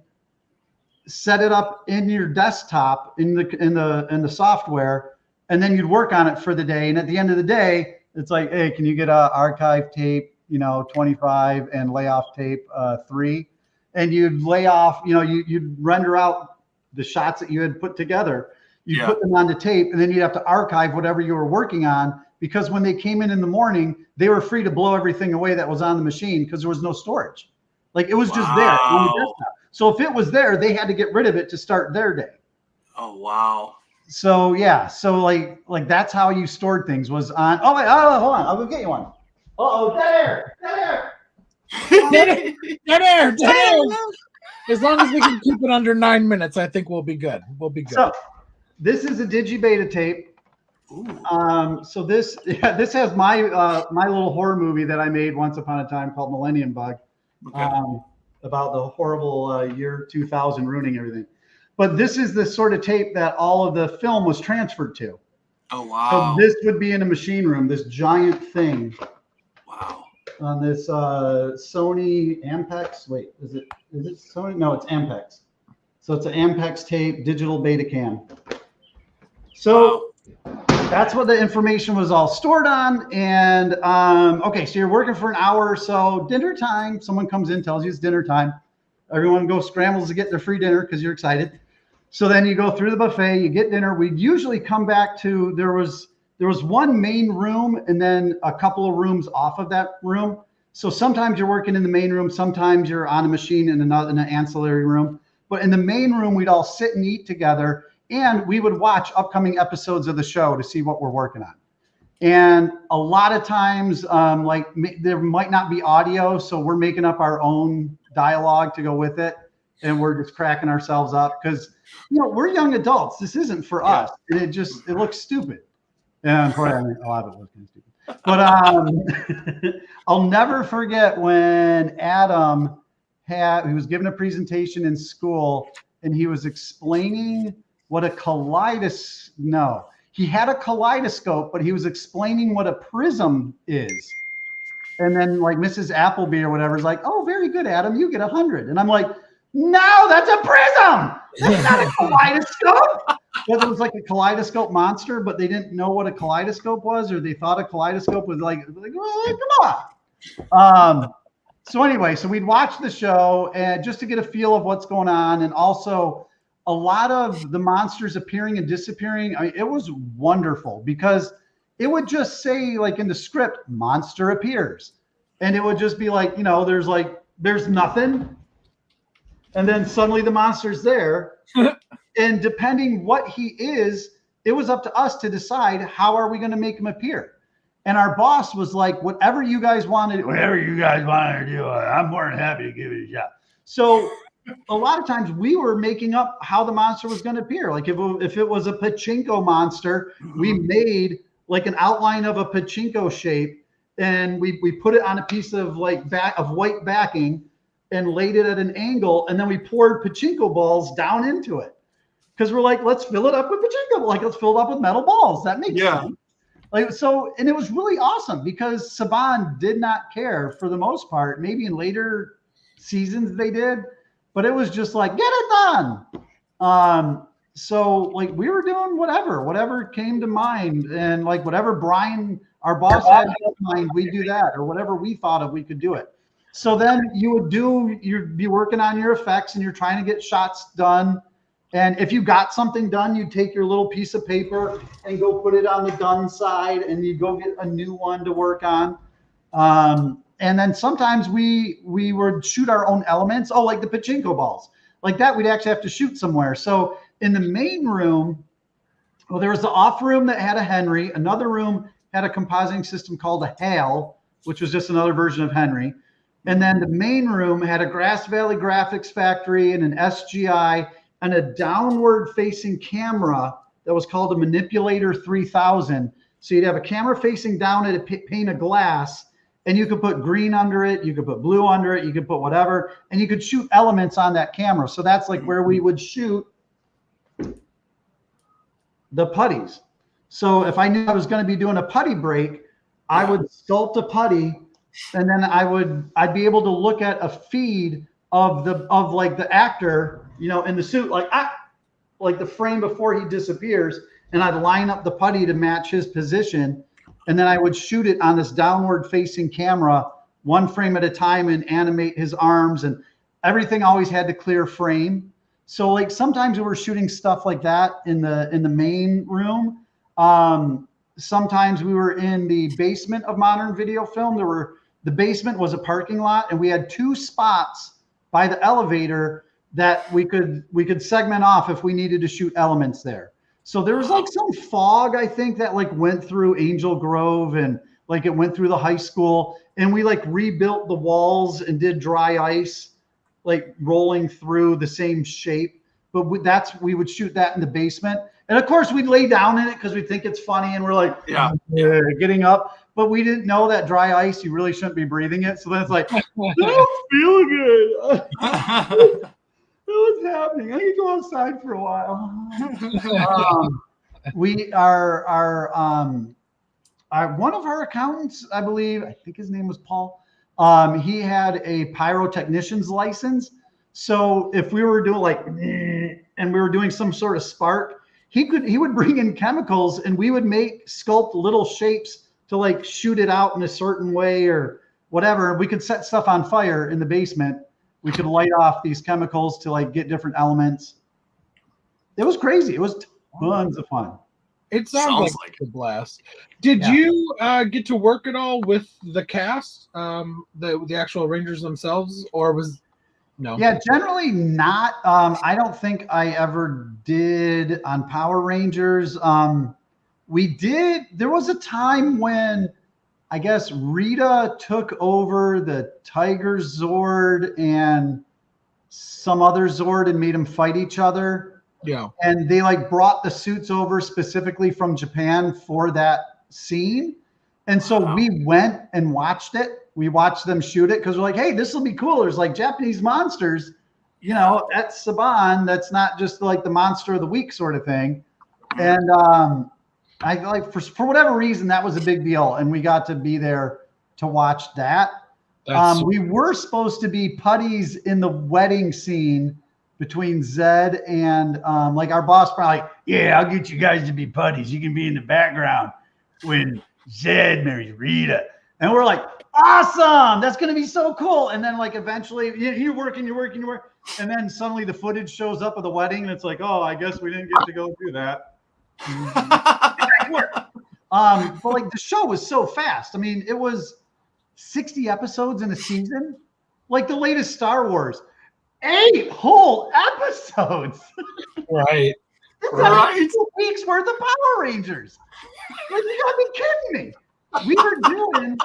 set it up in your desktop in the software, and then you'd work on it for the day. And at the end of the day, it's like, hey, can you get a archive tape, 25 and lay off tape 3? And you'd lay off, you'd render out the shots that you had put together. You'd put them on the tape, and then you'd have to archive whatever you were working on, because when they came in the morning, they were free to blow everything away that was on the machine because there was no storage. Like, it was just there on the desktop. So if it was there, they had to get rid of it to start their day. Oh, wow. So yeah, so like that's how you stored things, was on. Oh wait, hold on, I'll go get you one. Dead air. Dead air. As long as we can keep it under 9 minutes, I think we'll be good. So this is a digibeta tape. So this has my my little horror movie that I made once upon a time called Millennium Bug, about the horrible year 2000 ruining everything. But this is the sort of tape that all of the film was transferred to. Oh, wow. So this would be in a machine room, this giant thing. Wow. On this Sony Ampex. Wait, is it Sony? No, it's Ampex. So it's an Ampex tape, digital Betacam. So that's what the information was all stored on. And okay, so you're working for an hour or so. Dinner time. Someone comes in, tells you it's dinner time. Everyone goes scrambles to get their free dinner because you're excited. So then you go through the buffet, you get dinner. We'd usually come back to, there was one main room and then a couple of rooms off of that room. So sometimes you're working in the main room, sometimes you're on a machine in an ancillary room. But in the main room, we'd all sit and eat together, and we would watch upcoming episodes of the show to see what we're working on. And a lot of times, there might not be audio, so we're making up our own dialogue to go with it, and we're just cracking ourselves up because we're young adults. This isn't for us, and it looks stupid. And unfortunately, a lot of it was kind of stupid. But I'll never forget when Adam he was giving a presentation in school, and he was explaining what a he had a kaleidoscope, but he was explaining what a prism is. And then like Mrs. Appleby or whatever is like, oh, very good, Adam, you get 100. And I'm like, no, that's a prism. That's not a kaleidoscope. But it was like a kaleidoscope monster, but they didn't know what a kaleidoscope was, or they thought a kaleidoscope was like well, come on. So anyway, so we'd watch the show and just to get a feel of what's going on, and also a lot of the monsters appearing and disappearing. I mean, it was wonderful because it would just say like in the script, monster appears. And it would just be like, there's nothing. And then suddenly the monster's there. And depending what he is, it was up to us to decide how are we going to make him appear. And our boss was like, whatever you guys want to do, I'm more than happy to give it a shot. So a lot of times we were making up how the monster was going to appear. Like if it was a pachinko monster, we made like an outline of a pachinko shape, and we put it on a piece of white backing and laid it at an angle, and then we poured pachinko balls down into it because we're like, let's fill it up with pachinko, let's fill it up with metal balls. That makes sense. And it was really awesome because Saban did not care for the most part. Maybe in later seasons they did, but it was just like, get it done. So like we were doing whatever came to mind, and like whatever Brian, our boss, had in mind, we do that, or whatever we thought of, we could do it. So then you'd be working on your effects and you're trying to get shots done. And if you got something done, you'd take your little piece of paper and go put it on the done side, and you'd go get a new one to work on. And then sometimes we would shoot our own elements. Oh, like the pachinko balls. Like that, we'd actually have to shoot somewhere. So in the main room, there was the off room that had a Henry. Another room had a compositing system called a Hale, which was just another version of Henry. And then the main room had a Grass Valley Graphics Factory and an SGI and a downward facing camera that was called a Manipulator 3000. So you'd have a camera facing down at a pane of glass, and you could put green under it, you could put blue under it, you could put whatever, and you could shoot elements on that camera. So that's like where we would shoot the putties. So if I knew I was going to be doing a putty break, I would sculpt a putty, and then I'd be able to look at a feed of like the actor, you know, in the suit, like the frame before he disappears, and I'd line up the putty to match his position, and then I would shoot it on this downward facing camera, one frame at a time, and animate his arms, and everything always had to clear frame. So like sometimes we were shooting stuff like that in the main room. Sometimes we were in the basement of modern video film. The basement was a parking lot, and we had 2 spots by the elevator that we could segment off if we needed to shoot elements there. So there was like some fog, I think, that like went through Angel Grove, and like it went through the high school, and we like rebuilt the walls and did dry ice, like rolling through the same shape. But we would shoot that in the basement. And of course we'd lay down in it because we think it's funny, and we're like, getting up. But we didn't know that dry ice, you really shouldn't be breathing it. So then it's like, I don't feel good. What's happening? I need to go outside for a while. One of our accountants, I believe, I think his name was Paul. He had a pyrotechnician's license. So if we were doing like, and we were doing some sort of spark, he would bring in chemicals, and we would sculpt little shapes to like shoot it out in a certain way or whatever. We could set stuff on fire in the basement. We could light off these chemicals to like get different elements. It was crazy. It was tons of fun. It sounds like a blast. Did you get to work at all with the cast, the actual Rangers themselves, or was no? Yeah, generally not. I don't think I ever did on Power Rangers. We did. There was a time when I guess Rita took over the Tiger Zord and some other Zord and made them fight each other. Yeah. And they like brought the suits over specifically from Japan for that scene. And so we went and watched it. We watched them shoot it because we're like, hey, this will be cool. There's like Japanese monsters, you know, at Saban. That's not just like the monster of the week sort of thing. And I like for whatever reason, that was a big deal. And we got to be there to watch that. We were supposed to be putties in the wedding scene between Zed and like our boss probably, yeah, I'll get you guys to be putties. You can be in the background when Zed marries Rita. And we're like, awesome. That's going to be so cool. And then like eventually you're working. And then suddenly the footage shows up of the wedding. And it's like, oh, I guess we didn't get to go do that. But like the show was so fast. I mean, it was 60 episodes in a season. Like the latest Star Wars, 8 whole episodes. Right. It's like 2 weeks worth of Power Rangers. Like, you gotta be kidding me. We were doing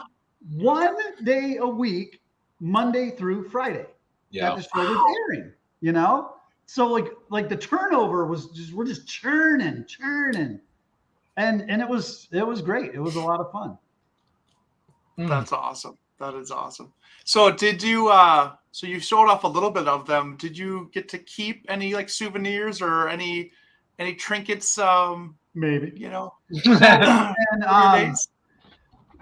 1 day a week, Monday through Friday. Yeah. That the show was airing, you know? So like the turnover was we're just churning. And it was great. It was a lot of fun. That's awesome. That is awesome. So did you so you showed off a little bit of them. Did you get to keep any like souvenirs or any trinkets? Maybe. You know.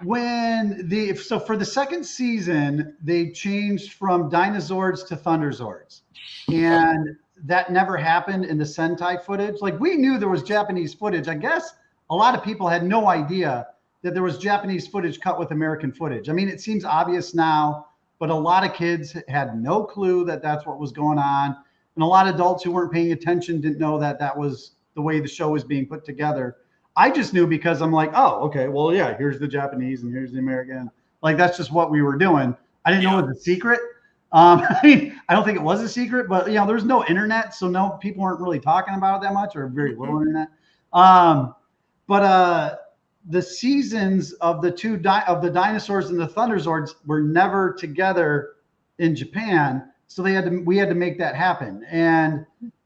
And for the second season, they changed from Dinozords to Thunderzords. And that never happened in the Sentai footage. Like we knew there was Japanese footage. I guess a lot of people had no idea that there was Japanese footage cut with American footage. I mean, it seems obvious now, but a lot of kids had no clue that that's what was going on. And a lot of adults who weren't paying attention didn't know that that was the way the show was being put together. I just knew because I'm like, oh, okay, well, yeah, here's the Japanese and here's the American. Like, that's just what we were doing. I didn't know it was a secret. I mean, I don't think it was a secret, but you know, there's no internet, so no people weren't really talking about it that much, or very little internet. But the seasons of the the dinosaurs and the Thunderzords were never together in Japan, so we had to make that happen. And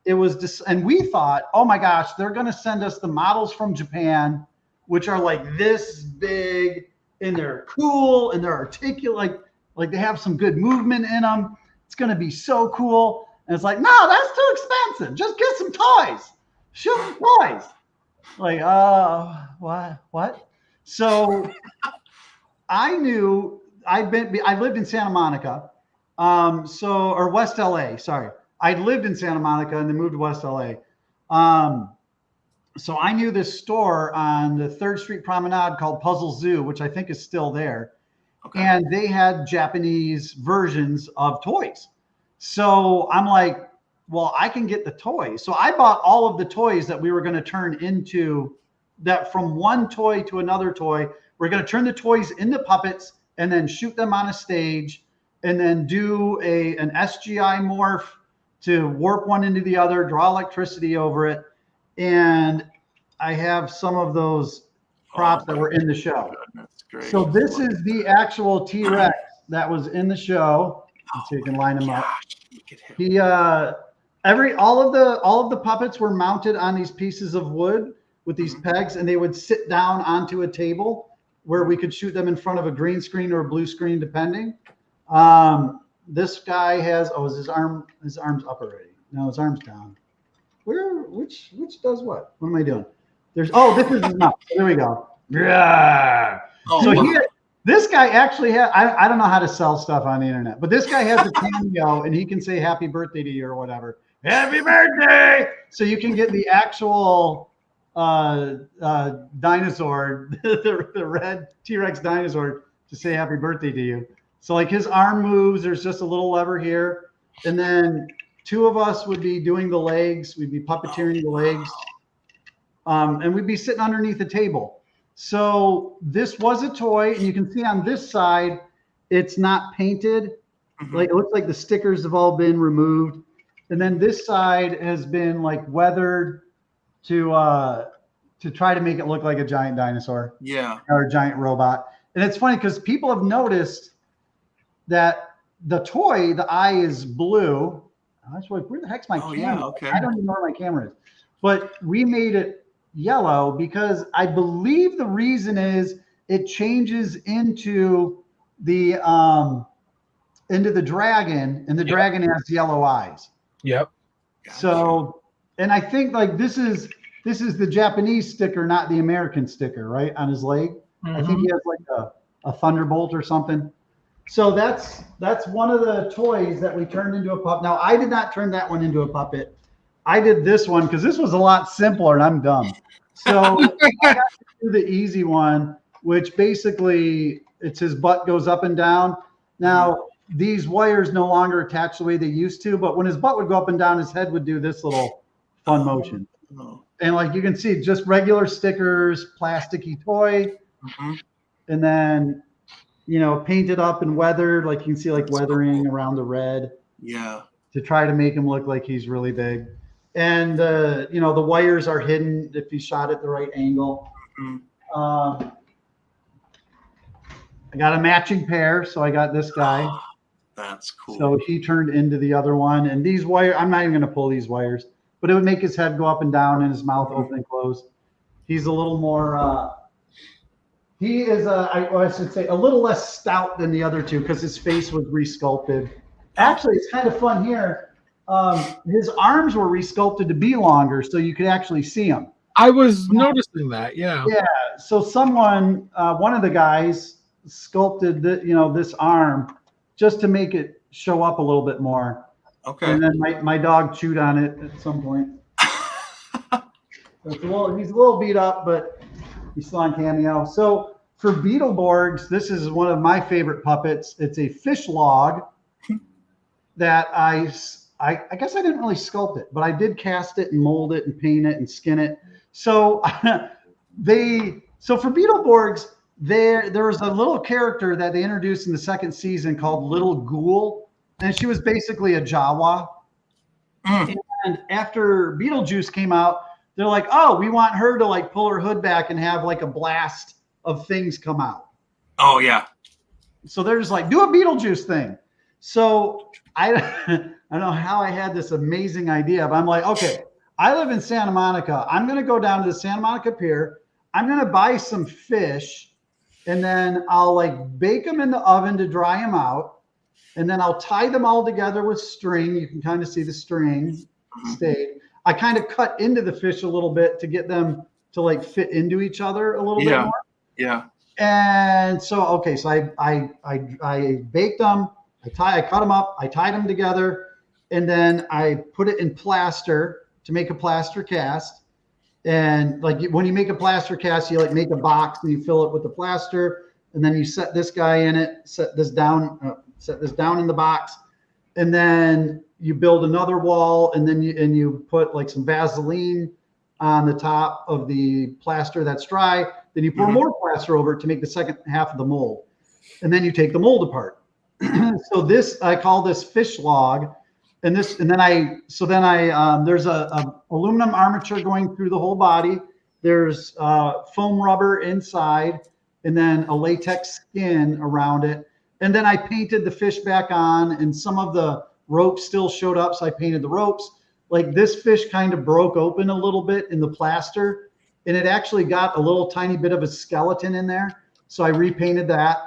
it was just, and we thought, oh my gosh, they're going to send us the models from Japan, which are like this big and they're cool and they're articulate, like they have some good movement in them. It's going to be so cool. And it's like, no, that's too expensive. Just get some toys. Shoot some toys. Like, what? So I knew I lived in Santa Monica. Or West LA, sorry. I lived in Santa Monica and then moved to West LA. So I knew this store on the 3rd Street Promenade called Puzzle Zoo, which I think is still there. Okay. And they had Japanese versions of toys. So I'm like, well, I can get the toys. So I bought all of the toys that we were going to turn into that from one toy to another toy. We're going to turn the toys into puppets and then shoot them on a stage and then do an SGI morph to warp one into the other, draw electricity over it. And I have some of those props that were in the show. Great. So this is the actual T-Rex that was in the show. So you can line him up. He all of the puppets were mounted on these pieces of wood with these pegs, and they would sit down onto a table where we could shoot them in front of a green screen or a blue screen, depending. This guy has his arm's up already. No, his arm's down. Which does what? What am I doing? This is his mouth. There we go. Yeah. This guy actually has, I don't know how to sell stuff on the internet, but this guy has a cameo and he can say happy birthday to you or whatever. Happy birthday. So you can get the actual dinosaur, the red T-Rex dinosaur to say happy birthday to you. So like his arm moves, there's just a little lever here. And then 2 of us would be doing the legs. We'd be puppeteering the legs. And we'd be sitting underneath a table. So this was a toy, and you can see on this side, it's not painted. Like it looks like the stickers have all been removed. And then this side has been like weathered to try to make it look like a giant dinosaur. Yeah. Or a giant robot. And it's funny because people have noticed that the toy, the eye is blue. I was like, where the heck's my camera? Yeah, okay. I don't even know where my camera is. But we made it yellow because I believe the reason is it changes into the dragon, and the dragon has yellow eyes. Yep. Gotcha. So, and I think like this is the Japanese sticker, not the American sticker, right, on his leg. I think he has like a thunderbolt or something. So that's one of the toys that we turned into a puppet. Now I did not turn that one into a puppet. I did this one because this was a lot simpler, and I'm dumb. So I got to do the easy one, which basically it's his butt goes up and down. Now these wires no longer attach the way they used to, but when his butt would go up and down, his head would do this little fun motion. And like you can see, just regular stickers, plasticky toy, and then painted up and weathered. Like you can see, like weathering around the red. Yeah. To try to make him look like he's really big. And, the wires are hidden if you shot at the right angle. I got a matching pair, so I got this guy. That's cool. So he turned into the other one. And these wires, I'm not even going to pull these wires, but it would make his head go up and down and his mouth open and close. He's a little more, he is, I should say, a little less stout than the other 2 because his face was resculpted. Actually, it's kind of fun here. His arms were resculpted to be longer, so you could actually see them. I was noticing that, yeah. Yeah. So someone, one of the guys, sculpted this arm just to make it show up a little bit more. Okay. And then my dog chewed on it at some point. He's a little beat up, but he's still on cameo. So for BeetleBorgs, this is one of my favorite puppets. It's a fish log that I guess I didn't really sculpt it, but I did cast it and mold it and paint it and skin it. So for BeetleBorgs, there was a little character that they introduced in the 2nd season called Little Ghoul, and she was basically a Jawa. And after Beetlejuice came out, they're like, oh, we want her to like pull her hood back and have like a blast of things come out. Oh yeah. So they're just like, do a Beetlejuice thing. So I don't know how I had this amazing idea, but I'm like, okay, I live in Santa Monica. I'm going to go down to the Santa Monica Pier. I'm going to buy some fish, and then I'll like bake them in the oven to dry them out. And then I'll tie them all together with string. You can kind of see the string stayed. I kind of cut into the fish a little bit to get them to like fit into each other a little bit more. Yeah. And so, okay, so I baked them. I cut them up. I tied them together, and then I put it in plaster to make a plaster cast. And like when you make a plaster cast, you like make a box and you fill it with the plaster, and then you set this guy in it, set this down in the box, and then you build another wall, and then you put like some Vaseline on the top of the plaster that's dry. Then you pour more plaster over it to make the second half of the mold, and then you take the mold apart. So this, I call this fish log, and there's a aluminum armature going through the whole body. There's foam rubber inside, and then a latex skin around it. And then I painted the fish back on, and some of the ropes still showed up, so I painted the ropes. Like this fish kind of broke open a little bit in the plaster, and it actually got a little tiny bit of a skeleton in there. So I repainted that.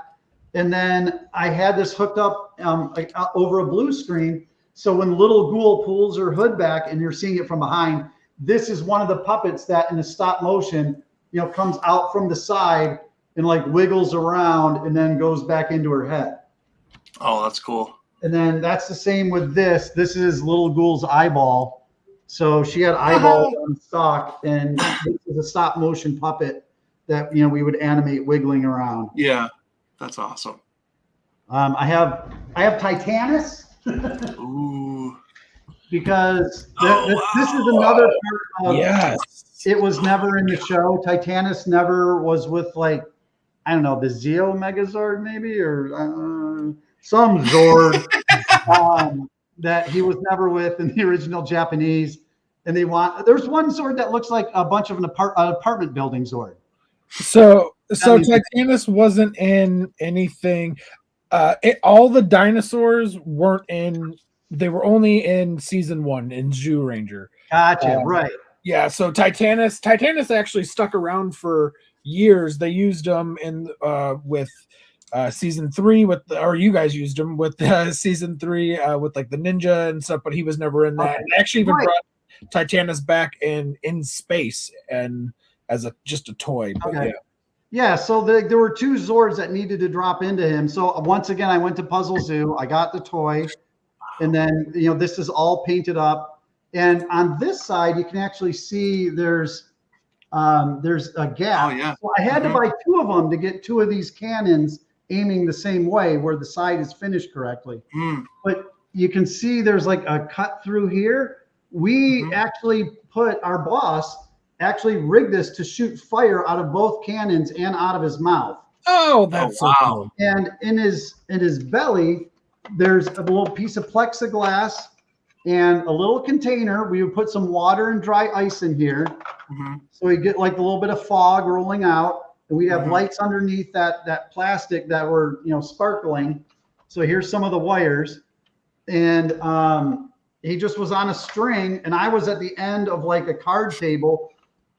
And then I had this hooked up over a blue screen. So when little ghoul pulls her hood back and you're seeing it from behind, this is one of the puppets that in the stop motion, comes out from the side and like wiggles around and then goes back into her head. Oh, that's cool. And then that's the same with this. This is little ghoul's eyeball. So she had eyeballs on stock, and this is a stop motion puppet that we would animate wiggling around. Yeah, that's awesome. I have Titanus. Ooh. Because this is another part of it was never in the show. Titanus never was with like, I don't know, the Zeo Megazord maybe, or some Zord that he was never with in the original Japanese. And there's one Zord that looks like a bunch of an apartment building Zord. So Titanus wasn't in anything. All the dinosaurs weren't in. They were only in season 1 in Zoo Ranger. Gotcha. Right. Yeah. So Titanus actually stuck around for years. They used them with season 3 or you guys used him with season 3 with like the ninja and stuff, but he was never in that. Okay. And actually even brought Titanus back in space and as just a toy. But okay. Yeah, so there were 2 Zords that needed to drop into him. So once again, I went to Puzzle Zoo. I got the toy, and then this is all painted up. And on this side, you can actually see there's a gap. Oh yeah. So I had to buy 2 of them to get 2 of these cannons aiming the same way, where the side is finished correctly. But you can see there's like a cut through here. We actually our boss actually rigged this to shoot fire out of both cannons and out of his mouth. Oh, that's so cool. And in his belly, there's a little piece of plexiglass and a little container. We would put some water and dry ice in here. So we get like a little bit of fog rolling out, and we'd have lights underneath that plastic that were, sparkling. So here's some of the wires. And he just was on a string, and I was at the end of like a card table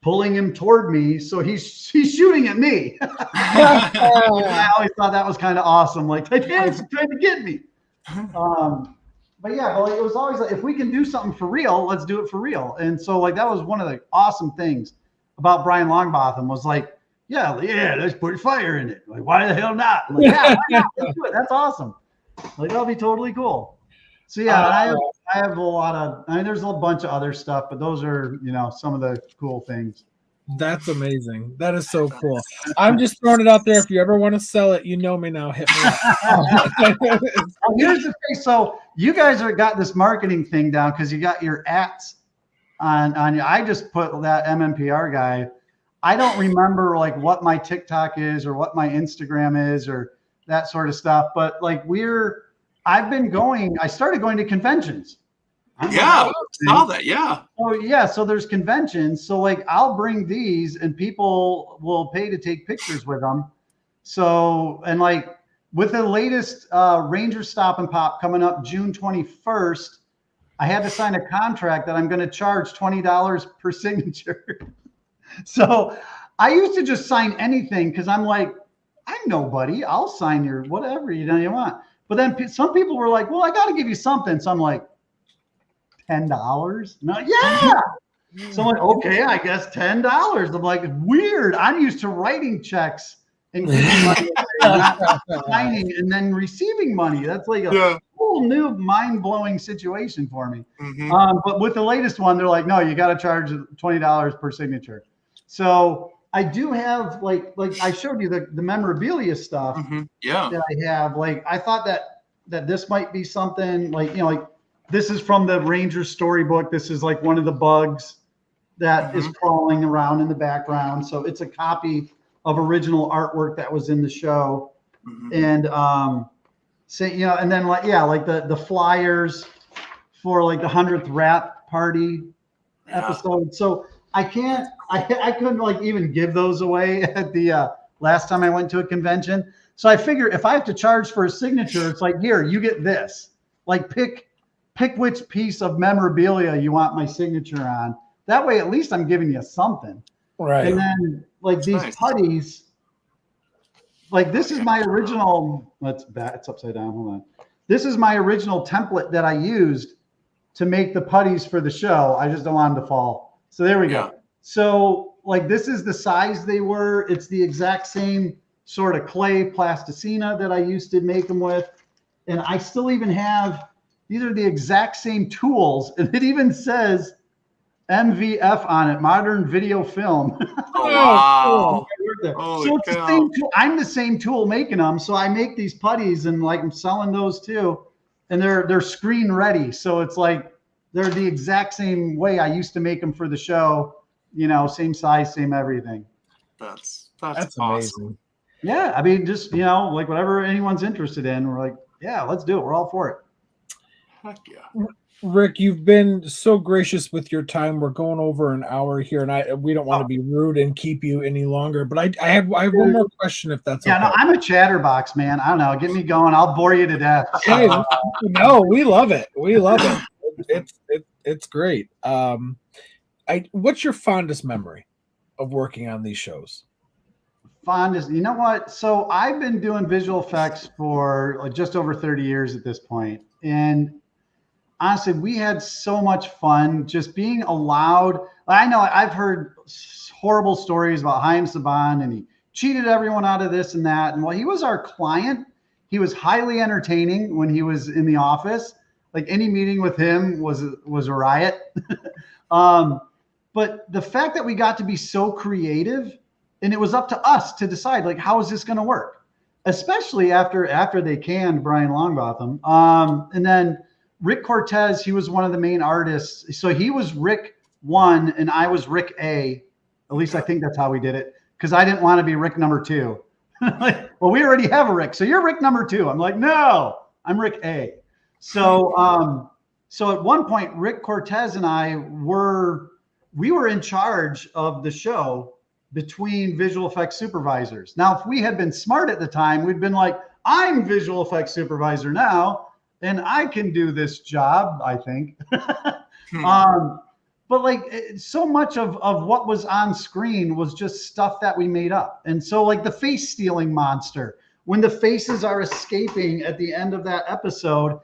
pulling him toward me, so he's shooting at me. I always thought that was kind of awesome. Like, Titanus is trying to get me. But yeah, like, it was always like, if we can do something for real, let's do it for real. And so like that was one of the awesome things about Brian Longbotham was like, yeah, let's put fire in it. Like, why the hell not? I'm like, yeah, why not? Let's do it. That's awesome. Like, that'll be totally cool. So yeah, I have a lot of. There's a bunch of other stuff, but those are some of the cool things. That's amazing. That is so cool. I'm just throwing it out there. If you ever want to sell it, you know me now. Hit me up. Here's the thing. So you guys got this marketing thing down because you got your ats on. I just put that MMPR guy. I don't remember like what my TikTok is or what my Instagram is or that sort of stuff. But like I started going to conventions. Yeah, saw that. Yeah. Oh yeah. So there's conventions. So like I'll bring these and people will pay to take pictures with them. So, and like with the latest Ranger Stop and Pop coming up June 21st, I had to sign a contract that I'm going to charge $20 per signature. So I used to just sign anything because I'm like, I'm nobody. I'll sign your whatever you want. But then some people were like, well, I got to give you something. So I'm like, $10? No, yeah. So I'm like, okay, I guess $10. I'm like, weird. I'm used to writing checks and giving money away, not signing and then receiving money. That's like a whole new mind-blowing situation for me. But with the latest one, they're like, no, you got to charge $20 per signature. So I do have like I showed you the memorabilia stuff that I have. Like I thought that this might be something like, like this is from the Ranger storybook. This is like one of the bugs that is crawling around in the background. So it's a copy of original artwork that was in the show. And and then like the flyers for like the 100th wrap party episode. So I couldn't like even give those away at the last time I went to a convention. So I figure if I have to charge for a signature, it's like, here, you get this. Like pick which piece of memorabilia you want my signature on. That way, at least I'm giving you something. Right. And then like these putties, like this is my original, it's upside down, hold on. This is my original template that I used to make the putties for the show. I just don't want them to fall. So there we go. So like this is the size they were. It's the exact same sort of clay plasticina that I used to make them with. And I still even have, these are the exact same tools. And it even says MVF on it, modern video film. Oh, wow. So it's the same tool. I'm the same tool making them. So I make these putties and like I'm selling those too. And they're screen ready. So it's like they're the exact same way I used to make them for the show, same size, same everything. That's awesome. Amazing. Yeah. I mean, just, like whatever anyone's interested in, we're like, yeah, let's do it. We're all for it. Heck yeah. Rick, you've been so gracious with your time. We're going over an hour here, and we don't want to be rude and keep you any longer. But I have one more question, if that's okay. No, I'm a chatterbox, man. I don't know. Get me going. I'll bore you to death. Hey, no, we love it. We love it. It's great. What's your fondest memory of working on these shows? Fondest, you know what? So I've been doing visual effects for like just over 30 years at this point, and honestly, we had so much fun just being allowed. I know I've heard horrible stories about Chaim Saban, and he cheated everyone out of this and that. And while he was our client, he was highly entertaining when he was in the office. Like any meeting with him was a riot. But the fact that we got to be so creative, and it was up to us to decide, like, how is this going to work? Especially after they canned Brian Longbotham. And then Rick Cortez, he was one of the main artists. So he was Rick 1 and I was Rick A. At least I think that's how we did it, because I didn't want to be Rick number 2. Like, well, we already have a Rick, so you're Rick number 2. I'm like, no, I'm Rick A. So so at one point, Rick Cortez and I were in charge of the show between visual effects supervisors. Now, if we had been smart at the time, we'd been like, I'm visual effects supervisor now, and I can do this job, I think. But like so much of what was on screen was just stuff that we made up. And so like the face stealing monster, when the faces are escaping at the end of that episode,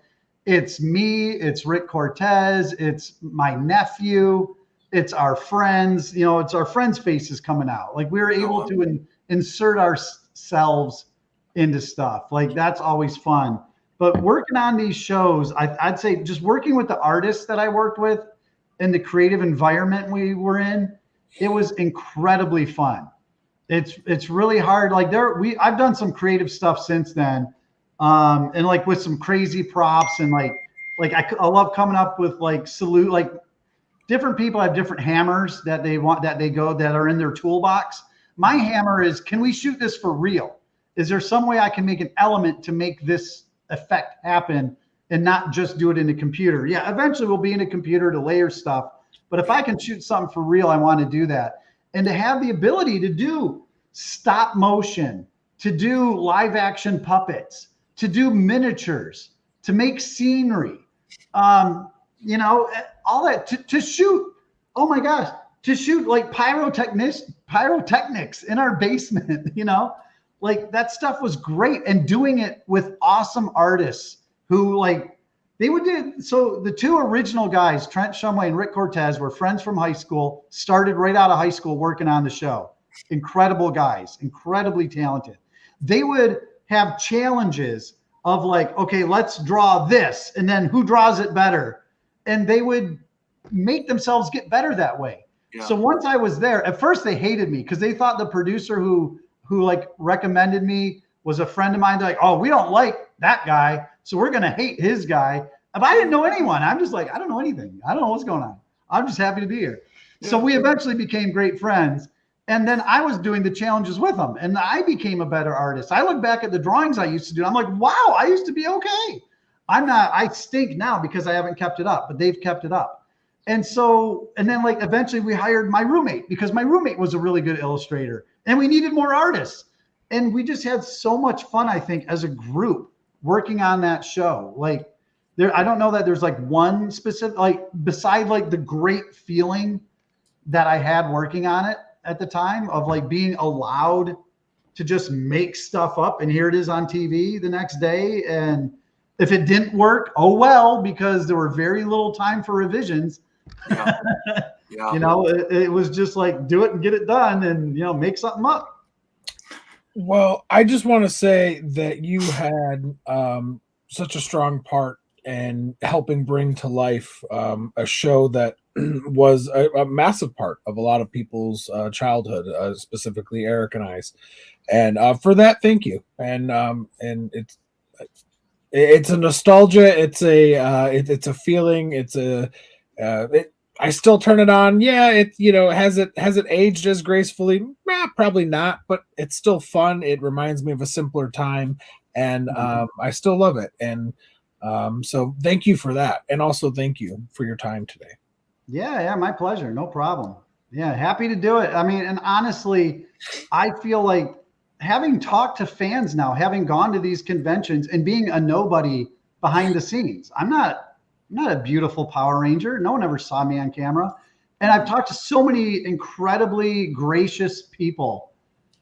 it's me, it's Rick Cortez, it's my nephew, it's our friends, it's our friends' faces coming out. Like we were able to insert ourselves into stuff. Like that's always fun. But working on these shows, I'd say just working with the artists that I worked with and the creative environment we were in, it was incredibly fun. It's really hard. Like I've done some creative stuff since then, and like with some crazy props and like I love coming up with like different people have different hammers that they are in their toolbox. My hammer is, can we shoot this for real? Is there some way I can make an element to make this effect happen and not just do it in a computer? Yeah, eventually we'll be in a computer to layer stuff. But if I can shoot something for real, I want to do that. And to have the ability to do stop motion to do live action puppets, to do miniatures, to make scenery, you know, all that, to shoot. Oh my gosh, to shoot like pyrotechnics in our basement, you know, like that stuff was great. And doing it with awesome artists who like, they would do. So the two original guys, Trent Shumway and Rick Cortez, were friends from high school, started right out of high school working on the show. Incredible guys, incredibly talented. They would have challenges of like, okay, let's draw this, and then who draws it better? And they would make themselves get better that way. Yeah. So once I was there, at first they hated me because they thought the producer who like recommended me was a friend of mine. They're like, oh, we don't like that guy, so we're going to hate his guy. But I didn't know anyone. I'm just like, I don't know anything. I don't know what's going on. I'm just happy to be here. Yeah. So we eventually became great friends. And then I was doing the challenges with them, and I became a better artist. I look back at the drawings I used to do. I'm like, wow, I used to be okay. I stink now because I haven't kept it up, but they've kept it up. And so, and then like eventually we hired my roommate because my roommate was a really good illustrator and we needed more artists. And we just had so much fun, I think, as a group working on that show. Like there, I don't know that there's like one specific, like beside like the great feeling that I had working on it at the time of like being allowed to just make stuff up. And here it is on TV the next day. And if it didn't work, oh well, because there were very little time for revisions. Yeah. Yeah. You know, it was just like do it and get it done and, you know, make something up. Well, I just want to say that you had such a strong part in helping bring to life a show that was a massive part of a lot of people's childhood, specifically Eric and I's. And for that, thank you. And it's a nostalgia. It's a feeling. I still turn it on. Yeah, has it aged as gracefully? Probably not, but it's still fun. It reminds me of a simpler time, and I still love it. And so thank you for that, and also thank you for your time today. Yeah, my pleasure. No problem. Yeah, happy to do it. I mean, and honestly, I feel like having talked to fans now, having gone to these conventions and being a nobody behind the scenes. I'm not a beautiful Power Ranger. No one ever saw me on camera. And I've talked to so many incredibly gracious people,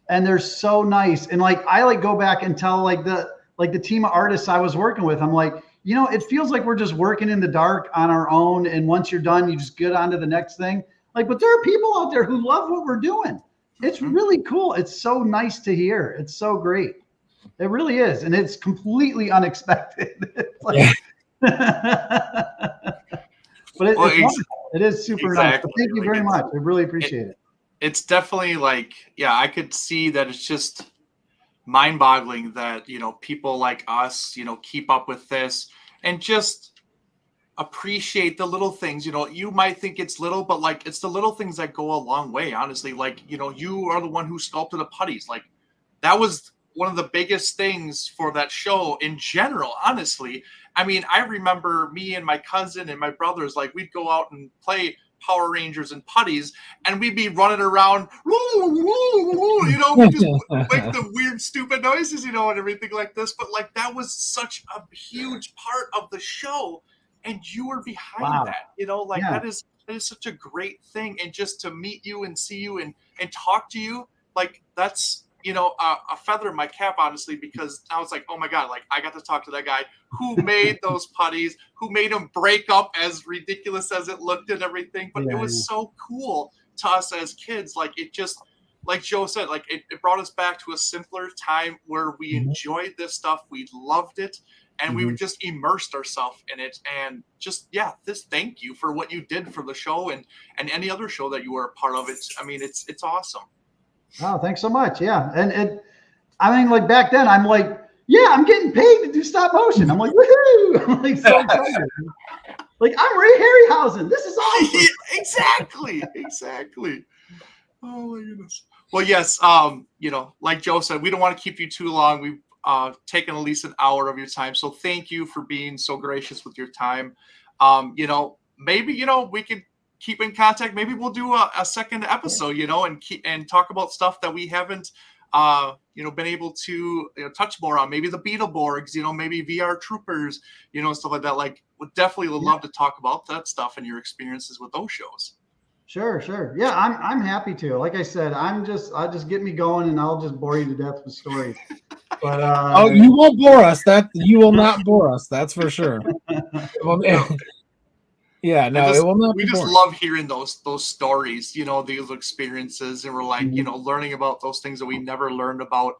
and they're so nice. And like, I like go back and tell like the team of artists I was working with, I'm like, you know, it feels like we're just working in the dark on our own. And once you're done, you just get on to the next thing. Like, but there are people out there who love what we're doing. It's really cool. It's so nice to hear. It's so great. It really is. And it's completely unexpected. It's like, but it is super nice. But thank you very much. I really appreciate it. It's definitely like, yeah, I could see that it's just mind-boggling that, you know, people like us, you know, keep up with this and just appreciate the little things. You know, you might think it's little, but like it's the little things that go a long way, honestly. Like, you know, you are the one who sculpted the putties. Like that was one of the biggest things for that show in general, honestly. I mean, I remember me and my cousin and my brothers, like we'd go out and play Power Rangers and putties, and we'd be running around, you know, we just make the weird, stupid noises, you know, and everything like this. But like that was such a huge part of the show, and you were behind that, you know, like that is such a great thing. And just to meet you and see you and talk to you, like that's, you know, a feather in my cap, honestly, because I was like, oh my God, like I got to talk to that guy who made those putties, who made them break up as ridiculous as it looked and everything. But it was so cool to us as kids. Like it just, like Joe said, like it brought us back to a simpler time where we enjoyed this stuff. We loved it. And we just immersed ourselves in it. And just, thank you for what you did for the show and any other show that you were a part of. I mean, it's awesome. Oh, thanks so much. Yeah. And I mean, like back then I'm like, yeah, I'm getting paid to do stop motion. I'm like, woohoo. I'm like so excited. Like I'm Ray Harryhausen. This is awesome. Yeah, exactly. Oh my goodness. Well, yes. You know, like Joe said, we don't want to keep you too long. We've taken at least an hour of your time. So thank you for being so gracious with your time. You know, maybe, you know, we could keep in contact. Maybe we'll do a second episode, you know, and talk about stuff that we haven't, been able to touch more on, maybe the BeetleBorgs, maybe VR Troopers, stuff like that. Like, would definitely love to talk about that stuff and your experiences with those shows. Sure. Yeah, I'm happy to. Like I said, I'll just get me going, and I'll just bore you to death with stories. But you won't bore us. You will not bore us. That's for sure. Well, yeah, no, it will not. We just love hearing those stories, these experiences, and we're like, learning about those things that we never learned about,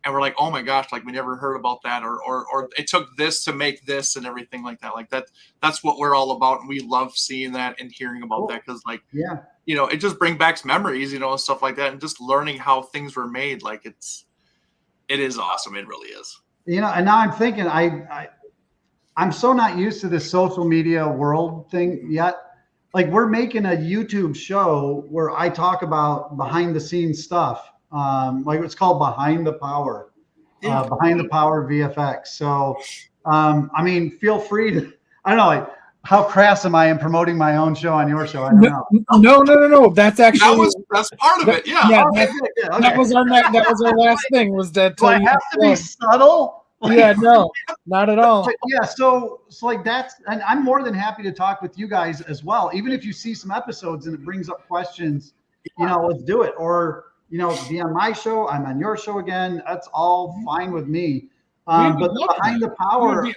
and we're like, oh my gosh, like we never heard about that, or it took this to make this and everything like that. Like that's what we're all about, and we love seeing that and hearing about that, because it just brings back memories, and stuff like that, and just learning how things were made. Like it is awesome. It really is. And now I'm thinking, I'm so not used to this social media world thing yet. Like, we're making a YouTube show where I talk about behind the scenes stuff. Like, it's called Behind the Power, Behind the Power VFX. So, I mean, feel free to, I don't know, like, how crass am I in promoting my own show on your show? I don't know. No. That's actually that's part of it. Yeah. That was our last thing, was that. Do I have to be subtle? Yeah, no, not at all. Yeah, so like that's, and I'm more than happy to talk with you guys as well. Even if you see some episodes and it brings up questions, let's do it. Or be on my show, I'm on your show again. That's all fine with me. But Behind the Power,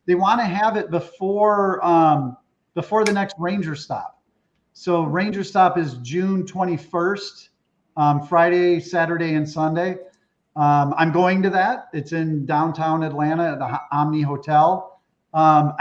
they want to have it before the next Ranger Stop. So Ranger Stop is June 21st, Friday, Saturday, and Sunday. I'm going to that. It's in downtown Atlanta at the Omni Hotel. I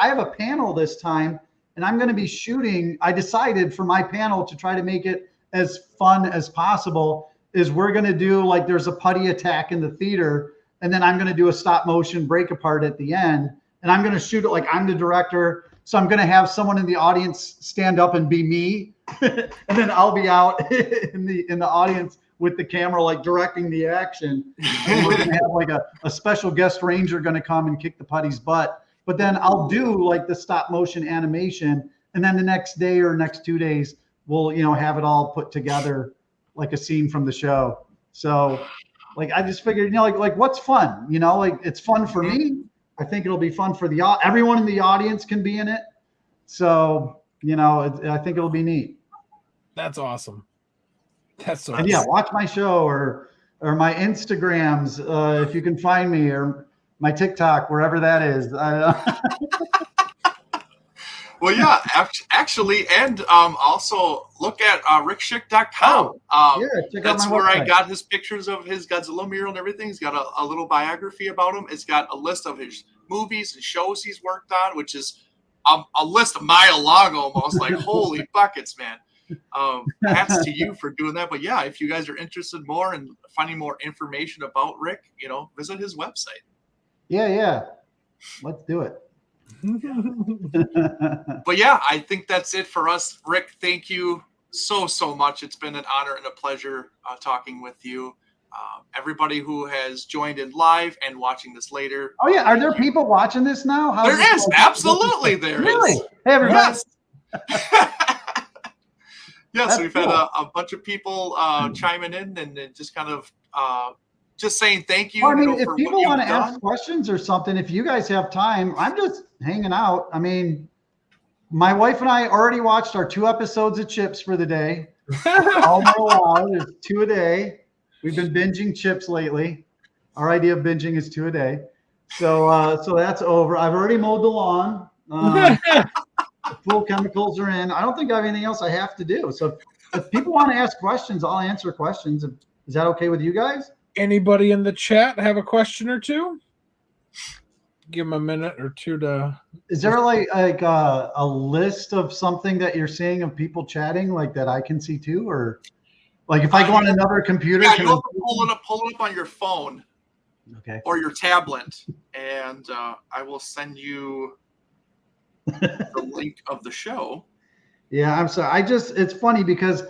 have a panel this time, and I'm going to be shooting. I decided for my panel to try to make it as fun as possible is we're going to do, like, there's a putty attack in the theater, and then I'm going to do a stop motion break apart at the end, and I'm going to shoot it like I'm the director. So I'm going to have someone in the audience stand up and be me, and then I'll be out in the audience with the camera, like, directing the action. And we're going to have like a special guest ranger going to come and kick the putty's butt. But then I'll do like the stop motion animation. And then the next day or next 2 days, we'll, have it all put together like a scene from the show. So, like, I just figured, like what's fun, like, it's fun for me. I think it'll be fun for everyone in the audience can be in it. So, I think it'll be neat. That's awesome. That's so. And watch my show or my Instagrams if you can find me, or my TikTok, wherever that is. Well, yeah, actually, and also look at rickshick.com. That's where I got his pictures of his Godzilla mural and everything. He's got a little biography about him. It's got a list of his movies and shows he's worked on, which is a list a mile long almost. Like, holy buckets, man. Hats to you for doing that. But yeah, if you guys are interested more in finding more information about Rick, visit his website. Yeah. Let's do it. But yeah, I think that's it for us. Rick, thank you so much. It's been an honor and a pleasure talking with you. Everybody who has joined in live and watching this later. Oh yeah, are there people watching this now? There is, absolutely there is. Really? Hey everybody. Yes. Yes, we've cool. had a bunch of people chiming in and just kind of just saying thank you. Well, I mean, if for people want to ask questions or something, if you guys have time, I'm just hanging out. I mean, my wife and I already watched our 2 episodes of Chips for the day. All more allowed. There's 2 a day. We've been binging Chips lately. Our idea of binging is 2 a day. So that's over. I've already mowed the lawn. Full chemicals are in. I don't think I have anything else I have to do. So if people want to ask questions, I'll answer questions. Is that okay with you guys? Anybody in the chat have a question or two? Give them a minute or two to. Is there like a list of something that you're seeing of people chatting, like, that I can see too? Or like if I go on another computer? Yeah, you have to pull it up on your phone. Okay. Or your tablet. And I will send you the link of the show. Yeah, I'm sorry. It's funny because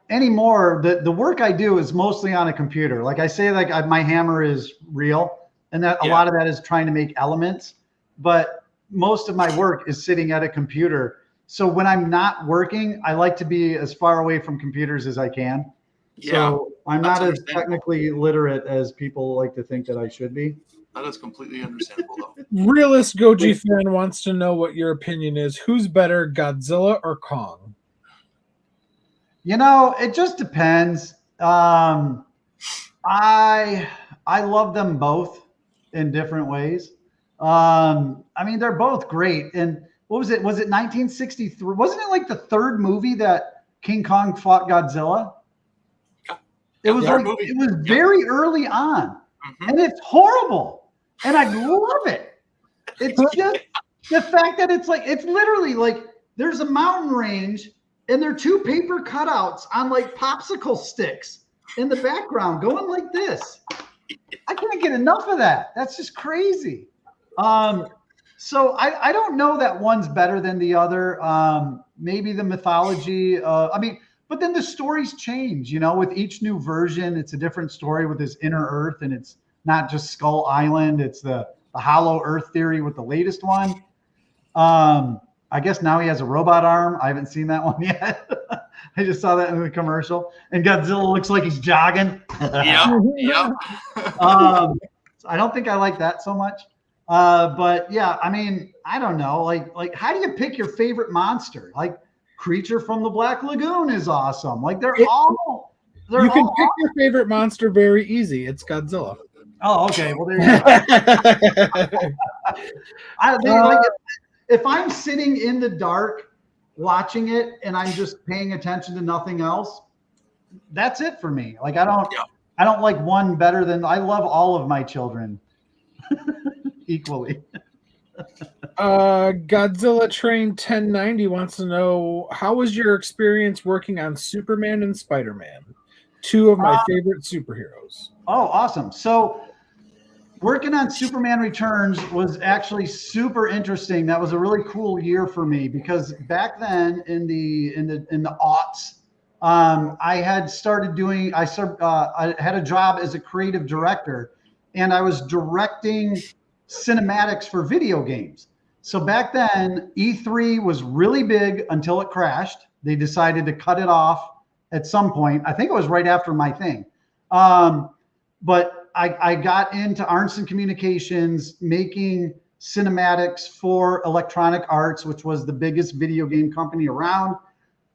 anymore the work I do is mostly on a computer. Like I say, like my hammer is real, and that a lot of that is trying to make elements, but most of my work is sitting at a computer. So when I'm not working, I like to be as far away from computers as I can. So I'm not that's as technically literate as people like to think that I should be. That is completely understandable, though. Realist Goji fan wants to know what your opinion is. Who's better, Godzilla or Kong? You know, it just depends. I love them both in different ways. I mean, they're both great. And what was it? Was it 1963? Wasn't it like the third movie that King Kong fought Godzilla? It was like it was very early on, and it's horrible, and I love it. It's just the fact that it's literally like there's a mountain range, and there are two paper cutouts on like popsicle sticks in the background going like this. I can't get enough of that. That's just crazy. So I don't know that one's better than the other. Maybe the mythology. But then the stories change, you know, with each new version, it's a different story with this inner Earth, and it's not just Skull Island. It's the hollow Earth theory with the latest one. I guess now he has a robot arm. I haven't seen that one yet. I just saw that in the commercial, and Godzilla looks like he's jogging. Yep. So I don't think I like that so much. But yeah, I mean, I don't know. Like, how do you pick your favorite monster? Like, Creature from the Black Lagoon is awesome. Like, you can pick your favorite monster very easy. It's Godzilla. Oh, okay. Well, there you go. I think if I'm sitting in the dark watching it and I'm just paying attention to nothing else, that's it for me. Like, I don't like one better than. I love all of my children equally. Godzilla Train 1090 wants to know, how was your experience working on Superman and Spider-Man, two of my favorite superheroes? Oh, awesome. So working on Superman Returns was actually super interesting. That was a really cool year for me because back then in the aughts, I had started doing. I had a job as a creative director, and I was directing cinematics for video games. So back then, E3 was really big until it crashed. They decided to cut it off at some point. I think it was right after my thing. But I got into Arnson Communications, making cinematics for Electronic Arts, which was the biggest video game company around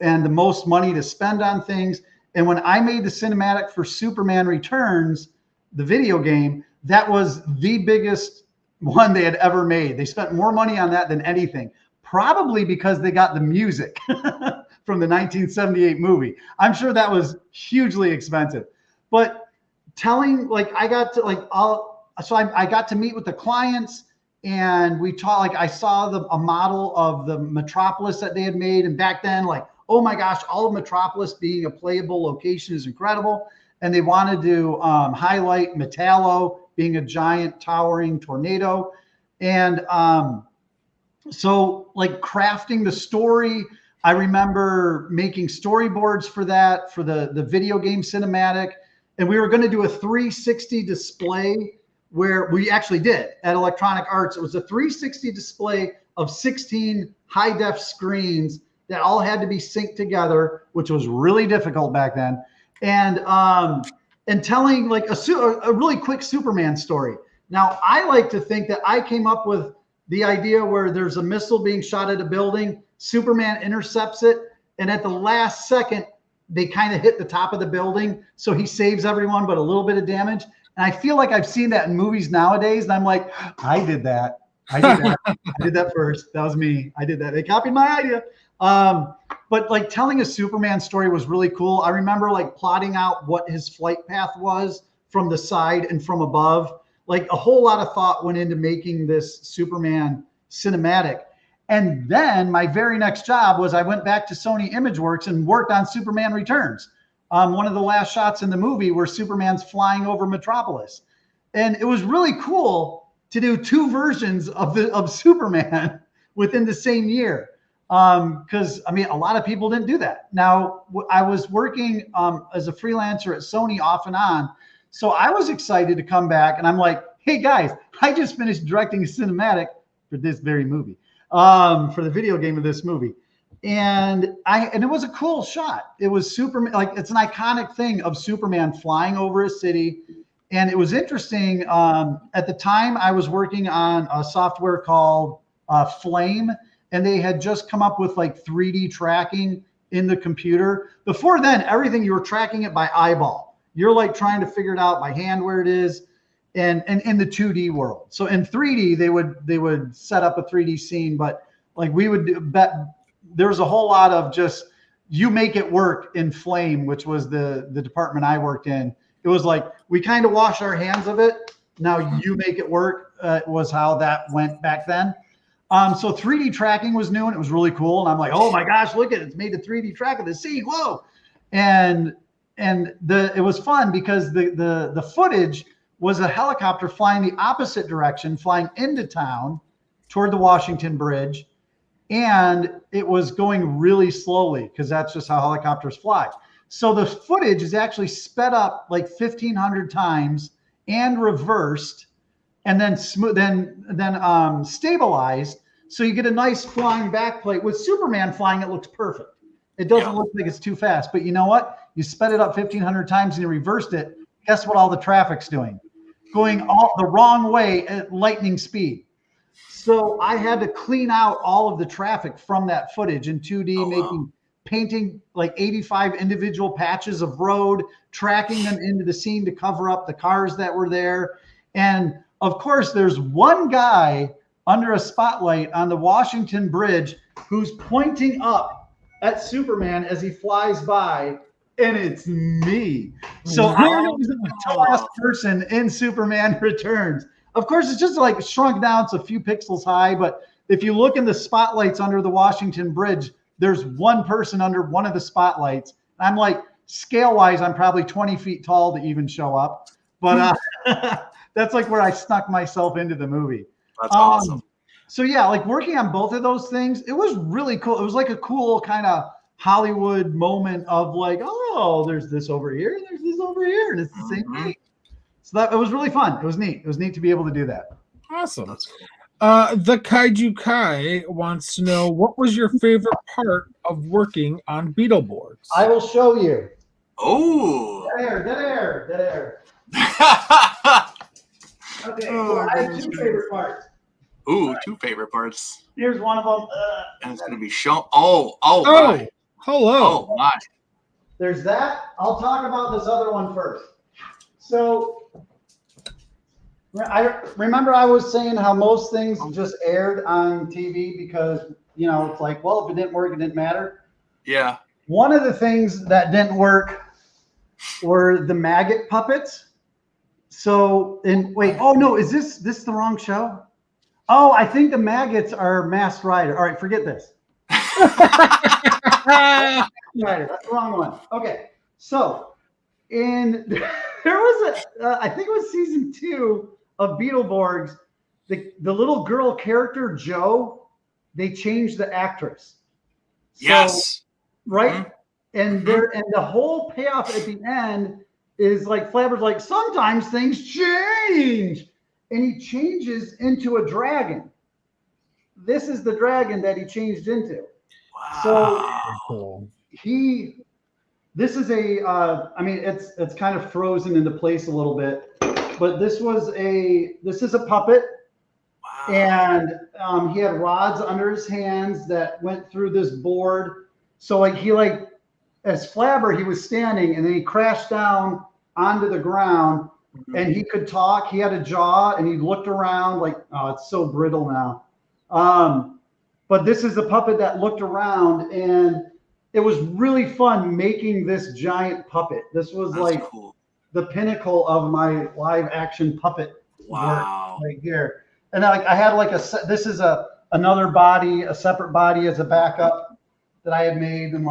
and the most money to spend on things. And when I made the cinematic for Superman Returns, the video game, that was the biggest one they had ever made. They spent more money on that than anything, probably because they got the music from the 1978 movie. I'm sure that was hugely expensive. But I got to meet with the clients, and we talked. Like, I saw a model of the Metropolis that they had made, and back then, like, oh my gosh, all of Metropolis being a playable location is incredible. And they wanted to highlight Metallo being a giant towering tornado. And so like crafting the story, I remember making storyboards for that, for the video game cinematic. And we were going to do a 360 display, where we actually did at Electronic Arts. It was a 360 display of 16 high-def screens that all had to be synced together, which was really difficult back then. And telling like a really quick Superman story. Now, I like to think that I came up with the idea where there's a missile being shot at a building, Superman intercepts it, and at the last second, they kind of hit the top of the building, so he saves everyone, but a little bit of damage. And I feel like I've seen that in movies nowadays, and I'm like, I did that. I did that first. That was me. I did that. They copied my idea. But like telling a Superman story was really cool. I remember like plotting out what his flight path was from the side and from above. Like a whole lot of thought went into making this Superman cinematic. And then my very next job was I went back to Sony ImageWorks and worked on Superman Returns. One of the last shots in the movie where Superman's flying over Metropolis. And it was really cool to do two versions of Superman within the same year. Because I mean, a lot of people didn't do that. Now, I was working as a freelancer at Sony off and on, so I was excited to come back. And I'm like, hey guys, I just finished directing a cinematic for this very movie, for the video game of this movie. And it was a cool shot. It was Superman, like it's an iconic thing of Superman flying over a city. And it was interesting. At the time, I was working on a software called Flame, and they had just come up with like 3D tracking in the computer. Before then, everything you were tracking it by eyeball. You're like trying to figure it out by hand where it is, and in the 2D world. So in 3D, they would set up a 3D scene, but like we would bet there was a whole lot of just you make it work in Flame, which was the department I worked in. It was like we kind of wash our hands of it. Now you make it work was how that went back then. So 3D tracking was new and it was really cool. And I'm like, oh my gosh, look at it. It's made a 3D track of the scene. Whoa. And it was fun because the footage was a helicopter flying the opposite direction, flying into town toward the Washington Bridge. And it was going really slowly because that's just how helicopters fly. So the footage is actually sped up like 1,500 times and reversed and then stabilized. So you get a nice flying backplate. With Superman flying, it looks perfect. It doesn't look like it's too fast. But you know what? You sped it up 1,500 times and you reversed it. Guess what all the traffic's doing? Going all the wrong way at lightning speed. So I had to clean out all of the traffic from that footage in 2D, painting like 85 individual patches of road, tracking them into the scene to cover up the cars that were there. And of course, there's one guy under a spotlight on the Washington Bridge who's pointing up at Superman as he flies by, and it's me. So I was the last person in Superman Returns. Of course, it's just like shrunk down. It's a few pixels high, but if you look in the spotlights under the Washington Bridge, there's one person under one of the spotlights. I'm like, scale-wise, I'm probably 20 feet tall to even show up. But that's like where I snuck myself into the movie. That's awesome. So yeah, like working on both of those things, it was really cool. It was like a cool kind of Hollywood moment of like, oh, there's this over here, and there's this over here, and it's the same thing. So it was really fun. It was neat. It was neat to be able to do that. Awesome. That's cool. The Kaiju Kai wants to know, what was your favorite part of working on BeetleBorgs? I will show you. Oh. Dead air. Okay, so I have two favorite parts. Ooh, two favorite parts. Here's one of them. And it's going to be shown. Oh, my. Hello. Oh, my. There's that. I'll talk about this other one first. So I remember I was saying how most things just aired on TV because, you know, it's like, well, if it didn't work, it didn't matter. Yeah. One of the things that didn't work were the maggot puppets. So, is this the wrong show? Oh, I think the maggots are Masked Rider. All right, forget this. Rider, that's the wrong one. Okay, so there was I think it was season 2 of BeetleBorgs. The little girl character Jo, they changed the actress. Yes. Right. Mm-hmm. And the whole payoff at the end is like Flabber's like, sometimes things change, and he changes into a dragon. This is the dragon that he changed into. Wow. So this is it's kind of frozen into place a little bit, but this is a puppet. Wow. And he had rods under his hands that went through this board. So as Flabber, he was standing and then he crashed down onto the ground, and he could talk. He had a jaw and he looked around like, oh, it's so brittle now. But this is the puppet that looked around, and it was really fun making this giant puppet. This was cool. The pinnacle of my live action puppet work right here. And I had this is another body, a separate body as a backup that I had made, and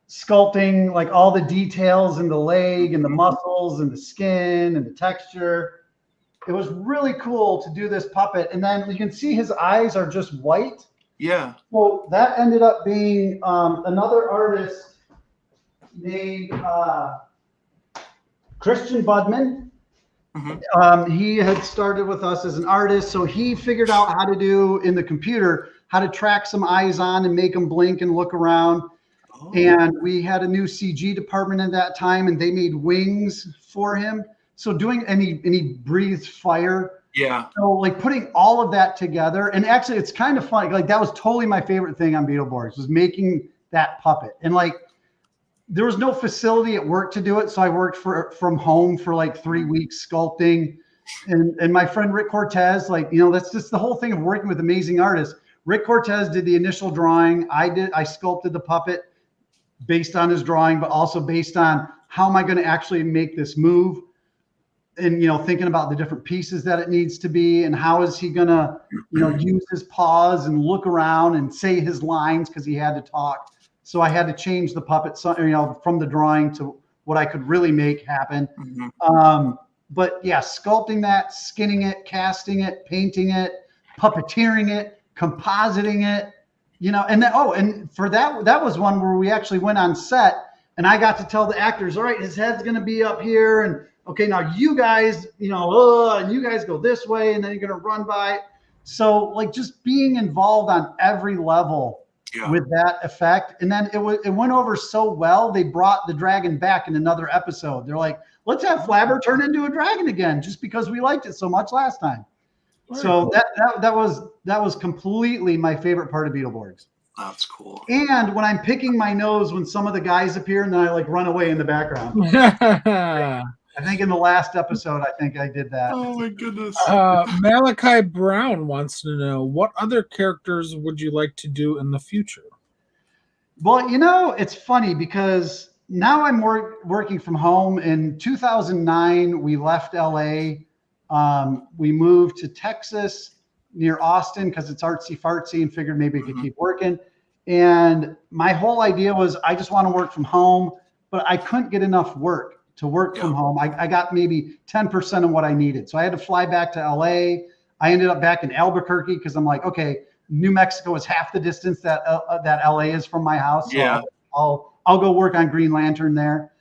sculpting all the details in the leg and the muscles and the skin and the texture. It was really cool to do this puppet. And then you can see his eyes are just white. Yeah. Well, that ended up being another artist named Christian Budman. Mm-hmm. He had started with us as an artist, so he figured out how to do in the computer how to track some eyes on and make them blink and look around. Oh. And we had a new CG department at that time, and they made wings for him. So and he breathed fire. Yeah. So like putting all of that together, and actually it's kind of funny. Like that was totally my favorite thing on BeetleBorgs, was making that puppet. And like there was no facility at work to do it, so I worked from home for like 3 weeks sculpting. And my friend Rick Cortez, like, you know, that's just the whole thing of working with amazing artists. Rick Cortez did the initial drawing. I sculpted the puppet based on his drawing, but also based on how am I going to actually make this move, and, you know, thinking about the different pieces that it needs to be, and how is he going to, you know, use his paws and look around and say his lines, because he had to talk. So I had to change the puppet, you know, from the drawing to what I could really make happen. Mm-hmm. But yeah, sculpting that, skinning it, casting it, painting it, puppeteering it, compositing it, you know, and then, and for that was one where we actually went on set, and I got to tell the actors, all right, his head's going to be up here, and okay, now you guys, you know, and you guys go this way, and then you're going to run by it. So like just being involved on every level with that effect. And then it went over so well, they brought the dragon back in another episode. They're like, let's have Flabber turn into a dragon again, just because we liked it so much last time. Very so cool. that was completely my favorite part of BeetleBorgs. That's cool. And when I'm picking my nose when some of the guys appear, and then I like run away in the background. I think in the last episode, I think I did that. Oh my goodness. Malachi Brown wants to know, what other characters would you like to do in the future? Well, you know, it's funny because now I'm working from home. In 2009, we left LA. We moved to Texas near Austin because it's artsy fartsy, and figured maybe I could keep working. And my whole idea was I just want to work from home, but I couldn't get enough work to work from home. I got maybe 10% of what I needed. So I had to fly back to LA. I ended up back in Albuquerque because I'm like, okay, New Mexico is half the distance that LA is from my house. So I'll go work on Green Lantern there.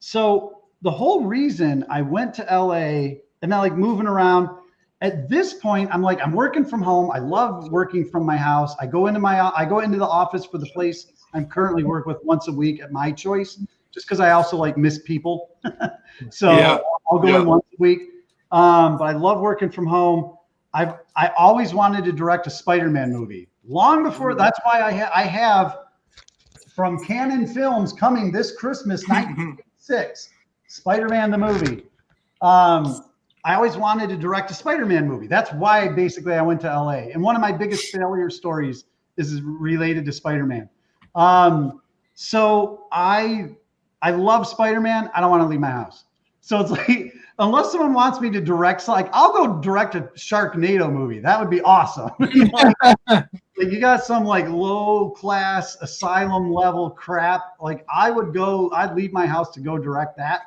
So the whole reason I went to LA and then like moving around, at this point, I'm like, I'm working from home. I love working from my house. I go into the office for the place I'm currently work with once a week at my choice, just because I also like miss people. So I'll go in once a week. But I love working from home. I always wanted to direct a Spider-Man movie long before. That's why I have from Canon Films coming this Christmas, 1986, Spider-Man the movie. I always wanted to direct a Spider-Man movie. That's why basically I went to LA. And one of my biggest failure stories is related to Spider-Man. So I love Spider-Man. I don't want to leave my house. So it's like, unless someone wants me to direct, like I'll go direct a Sharknado movie. That would be awesome. like you got some like low class asylum level crap. Like I'd leave my house to go direct that.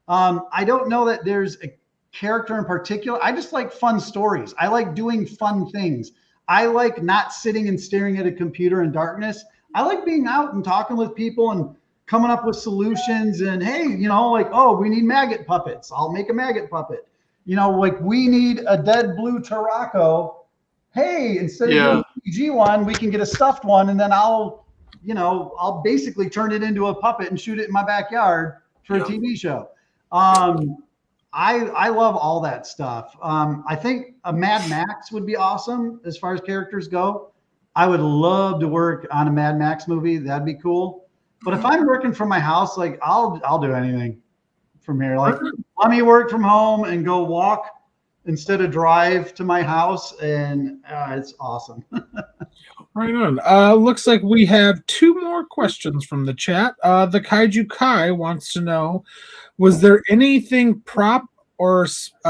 I don't know that there's a character in particular. I just like fun stories. I like doing fun things. I like not sitting and staring at a computer in darkness. I like being out and talking with people and coming up with solutions. And hey, you know, like, oh, we need maggot puppets. I'll make a maggot puppet. You know, like we need a dead blue Taraco. Hey, instead of a PG one, we can get a stuffed one, and then I'll basically turn it into a puppet and shoot it in my backyard for a TV show. I love all that stuff. I think a Mad Max would be awesome as far as characters go. I would love to work on a Mad Max movie. That'd be cool. But if I'm working from my house, like I'll do anything from here. Like let me work from home and go walk instead of drive to my house, and it's awesome. Right on. Looks like we have 2 more questions from the chat. The Kaiju Kai wants to know, was there anything prop or special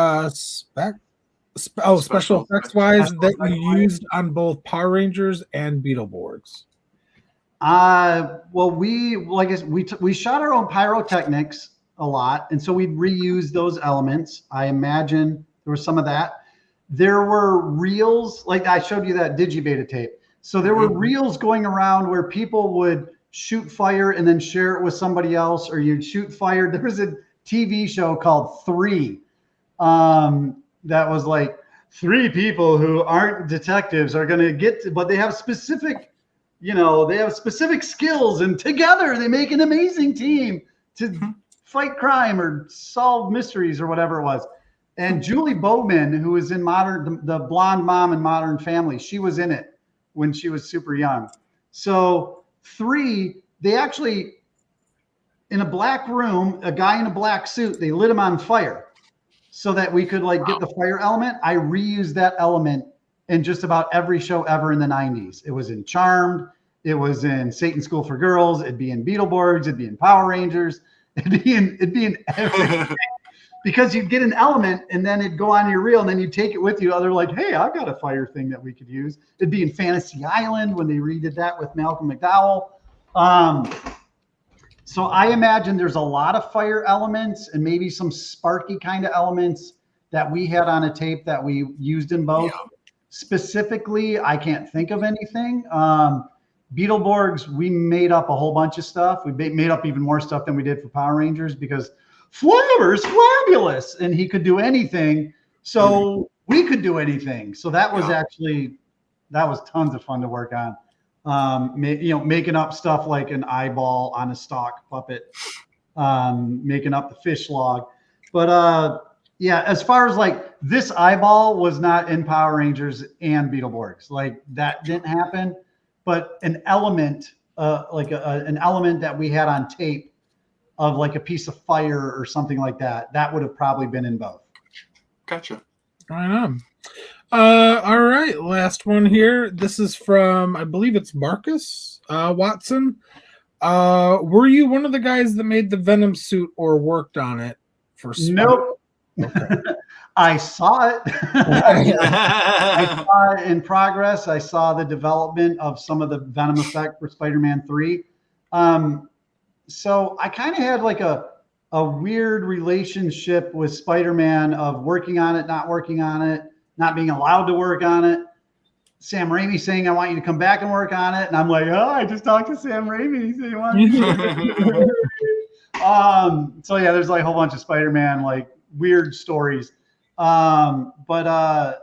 effects wise that you used on both Power Rangers and BeetleBorgs? Well, we shot our own pyrotechnics a lot, and so we'd reuse those elements. I imagine there was some of that. There were reels, like I showed you that digibeta tape. So there were reels going around where people would shoot fire and then share it with somebody else, or you'd shoot fire. There was a TV show called 3 that was like 3 people who aren't detectives are going to get to, but they have specific, they have specific skills, and together they make an amazing team to fight crime or solve mysteries or whatever it was. And Julie Bowman, who was in the blonde mom in Modern Family, she was in it when she was super young. So 3, they actually, in a black room, a guy in a black suit, they lit him on fire so that we could get the fire element. I reused that element in just about every show ever in the 90s. It was in Charmed. It was in Satan's School for Girls. It'd be in BeetleBorgs. It'd be in Power Rangers. It'd be in everything. Because you'd get an element and then it'd go on your reel and then you'd take it with you. They're like, hey, I've got a fire thing that we could use. It'd be in Fantasy Island when they redid that with Malcolm McDowell. So I imagine there's a lot of fire elements and maybe some sparky kind of elements that we had on a tape that we used in both. Yeah. Specifically, I can't think of anything. BeetleBorgs, we made up a whole bunch of stuff. We made up even more stuff than we did for Power Rangers because Flabber's fabulous and he could do anything. So we could do anything. So that was that was tons of fun to work on. Making up stuff like an eyeball on a stock puppet, making up the fish log. But as far as this eyeball was not in Power Rangers and BeetleBorgs, that didn't happen. But an element, an element that we had on tape of a piece of fire or something like that, that would have probably been in both. Gotcha. Right on. All right, last one here. This is from, I believe it's Marcus Watson. Were you one of the guys that made the Venom suit or worked on it for Spider? Nope. Okay. I saw it. I saw it in progress. I saw the development of some of the Venom effect for Spider-Man 3. So I kind of had a weird relationship with Spider-Man of working on it, not working on it, not being allowed to work on it. Sam Raimi saying, I want you to come back and work on it. And I'm like, oh, I just talked to Sam Raimi. He said he wanted to. So yeah, there's a whole bunch of Spider-Man, weird stories. But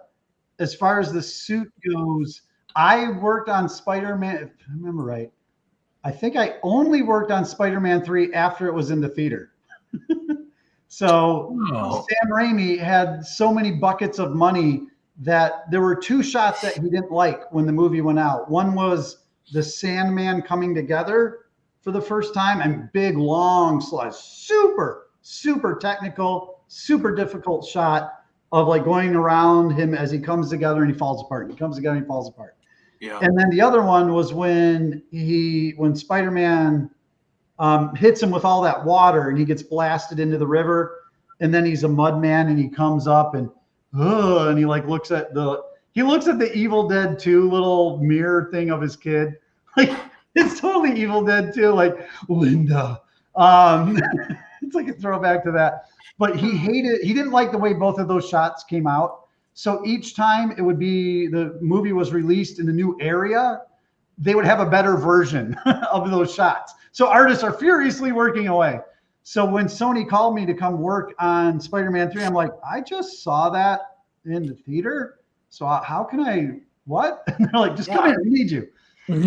as far as the suit goes, I worked on Spider-Man, if I remember right. I think I only worked on Spider-Man 3 after it was in the theater. So Sam Raimi had so many buckets of money that there were 2 shots that he didn't like when the movie went out. One was the Sandman coming together for the first time and big, long slides, super, super technical, super difficult shot of going around him as he comes together and he falls apart. He comes together and he falls apart. Yeah. And then the other one was when Spider-Man hits him with all that water and he gets blasted into the river, and then he's a mud man and he comes up and he looks at the Evil Dead 2 little mirror thing of his kid. It's totally Evil Dead 2, Linda. It's a throwback to that. But he didn't like the way both of those shots came out. So each time it would be the movie was released in a new area, they would have a better version of those shots. So artists are furiously working away. So when Sony called me to come work on Spider-Man 3, I'm like, I just saw that in the theater. So how can I, what? And they're like, just come here, we need you.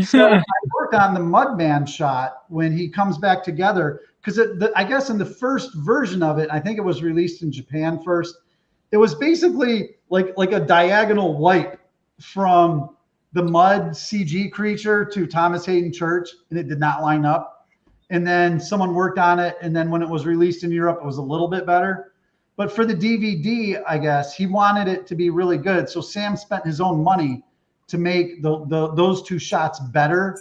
So I worked on the Mudman shot when he comes back together. Because I guess in the first version of it, I think it was released in Japan first. It was basically like a diagonal wipe from the mud CG creature to Thomas Hayden Church, and it did not line up. And then someone worked on it, and then when it was released in Europe, it was a little bit better. But for the DVD, I guess he wanted it to be really good. So Sam spent his own money to make those 2 shots better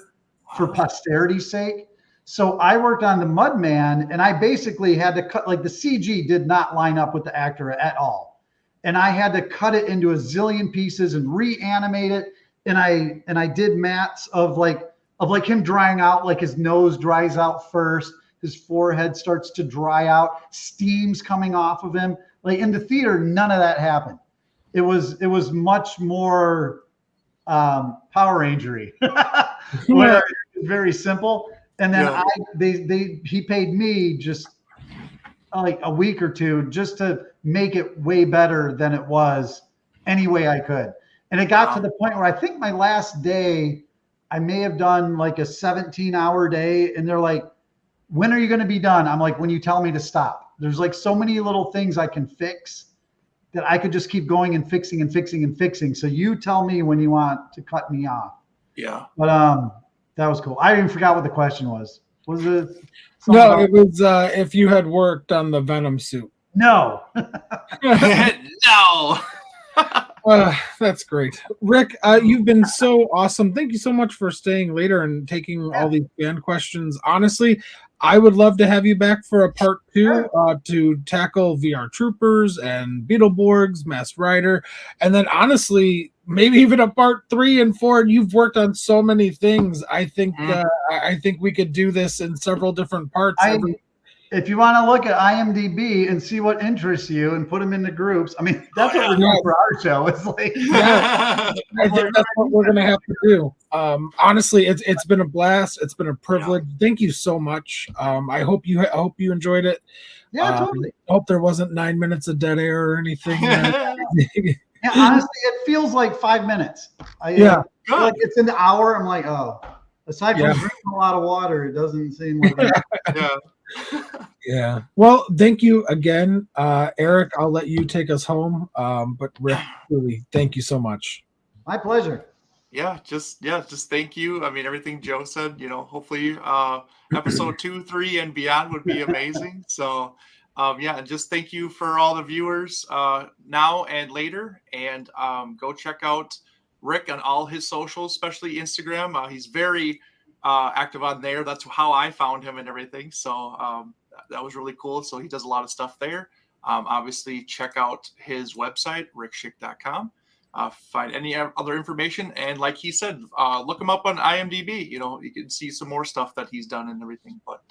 for posterity's sake. So I worked on the Mudman, and I basically had to cut, the CG did not line up with the actor at all. And I had to cut it into a zillion pieces and reanimate it. And I did mats of him drying out, his nose dries out first, his forehead starts to dry out, steam's coming off of him. In the theater, none of that happened. It was much more Power Rangery, where it's very simple. And then he paid me just a week or 2 just to make it way better than it was any way I could. And it got to the point where I think my last day, I may have done like a 17-hour day. And they're like, when are you going to be done? I'm like, when you tell me to stop. There's like so many little things I can fix that I could just keep going and fixing and fixing and fixing. So you tell me when you want to cut me off. Yeah. But that was cool. I even forgot what the question was. Was it? No, it was if you had worked on the Venom suit. No. No. That's great. Rick, you've been so awesome. Thank you so much for staying later and taking all these fan questions. Honestly, I would love to have you back for a part 2 to tackle VR Troopers and BeetleBorgs, Masked Rider, and then honestly, maybe even a part 3 and 4. And you've worked on so many things. I think I think we could do this in several different parts. If you want to look at IMDb and see what interests you and put them into groups, I mean, that's what we're doing for our show. It's like, I think that's what we're gonna have to do. Honestly, it's been a blast. It's been a privilege. Thank you so much. I hope you enjoyed it. Yeah, totally. I hope there wasn't 9 minutes of dead air or anything. Yeah, honestly, it feels like 5 minutes. Yeah, like it's an hour. I'm like, oh, aside from drinking a lot of water, it doesn't seem like Yeah. Well, thank you again, Eric. I'll let you take us home. But Rick, really, thank you so much. My pleasure. Just thank you. I mean, everything Joe said, hopefully episode 2, 3 and beyond would be amazing. So and just thank you for all the viewers now and later, and go check out Rick on all his socials, especially Instagram. He's very active on there. That's how I found him and everything. So that was really cool. So he does a lot of stuff there. Obviously, check out his website, rickshick.com. Find any other information. And like he said, look him up on IMDb. You can see some more stuff that he's done and everything. But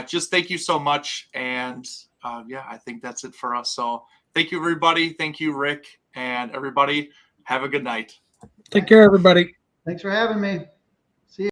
just thank you so much. And I think that's it for us. So thank you, everybody. Thank you, Rick. And everybody, have a good night. Take care, everybody. Thanks for having me.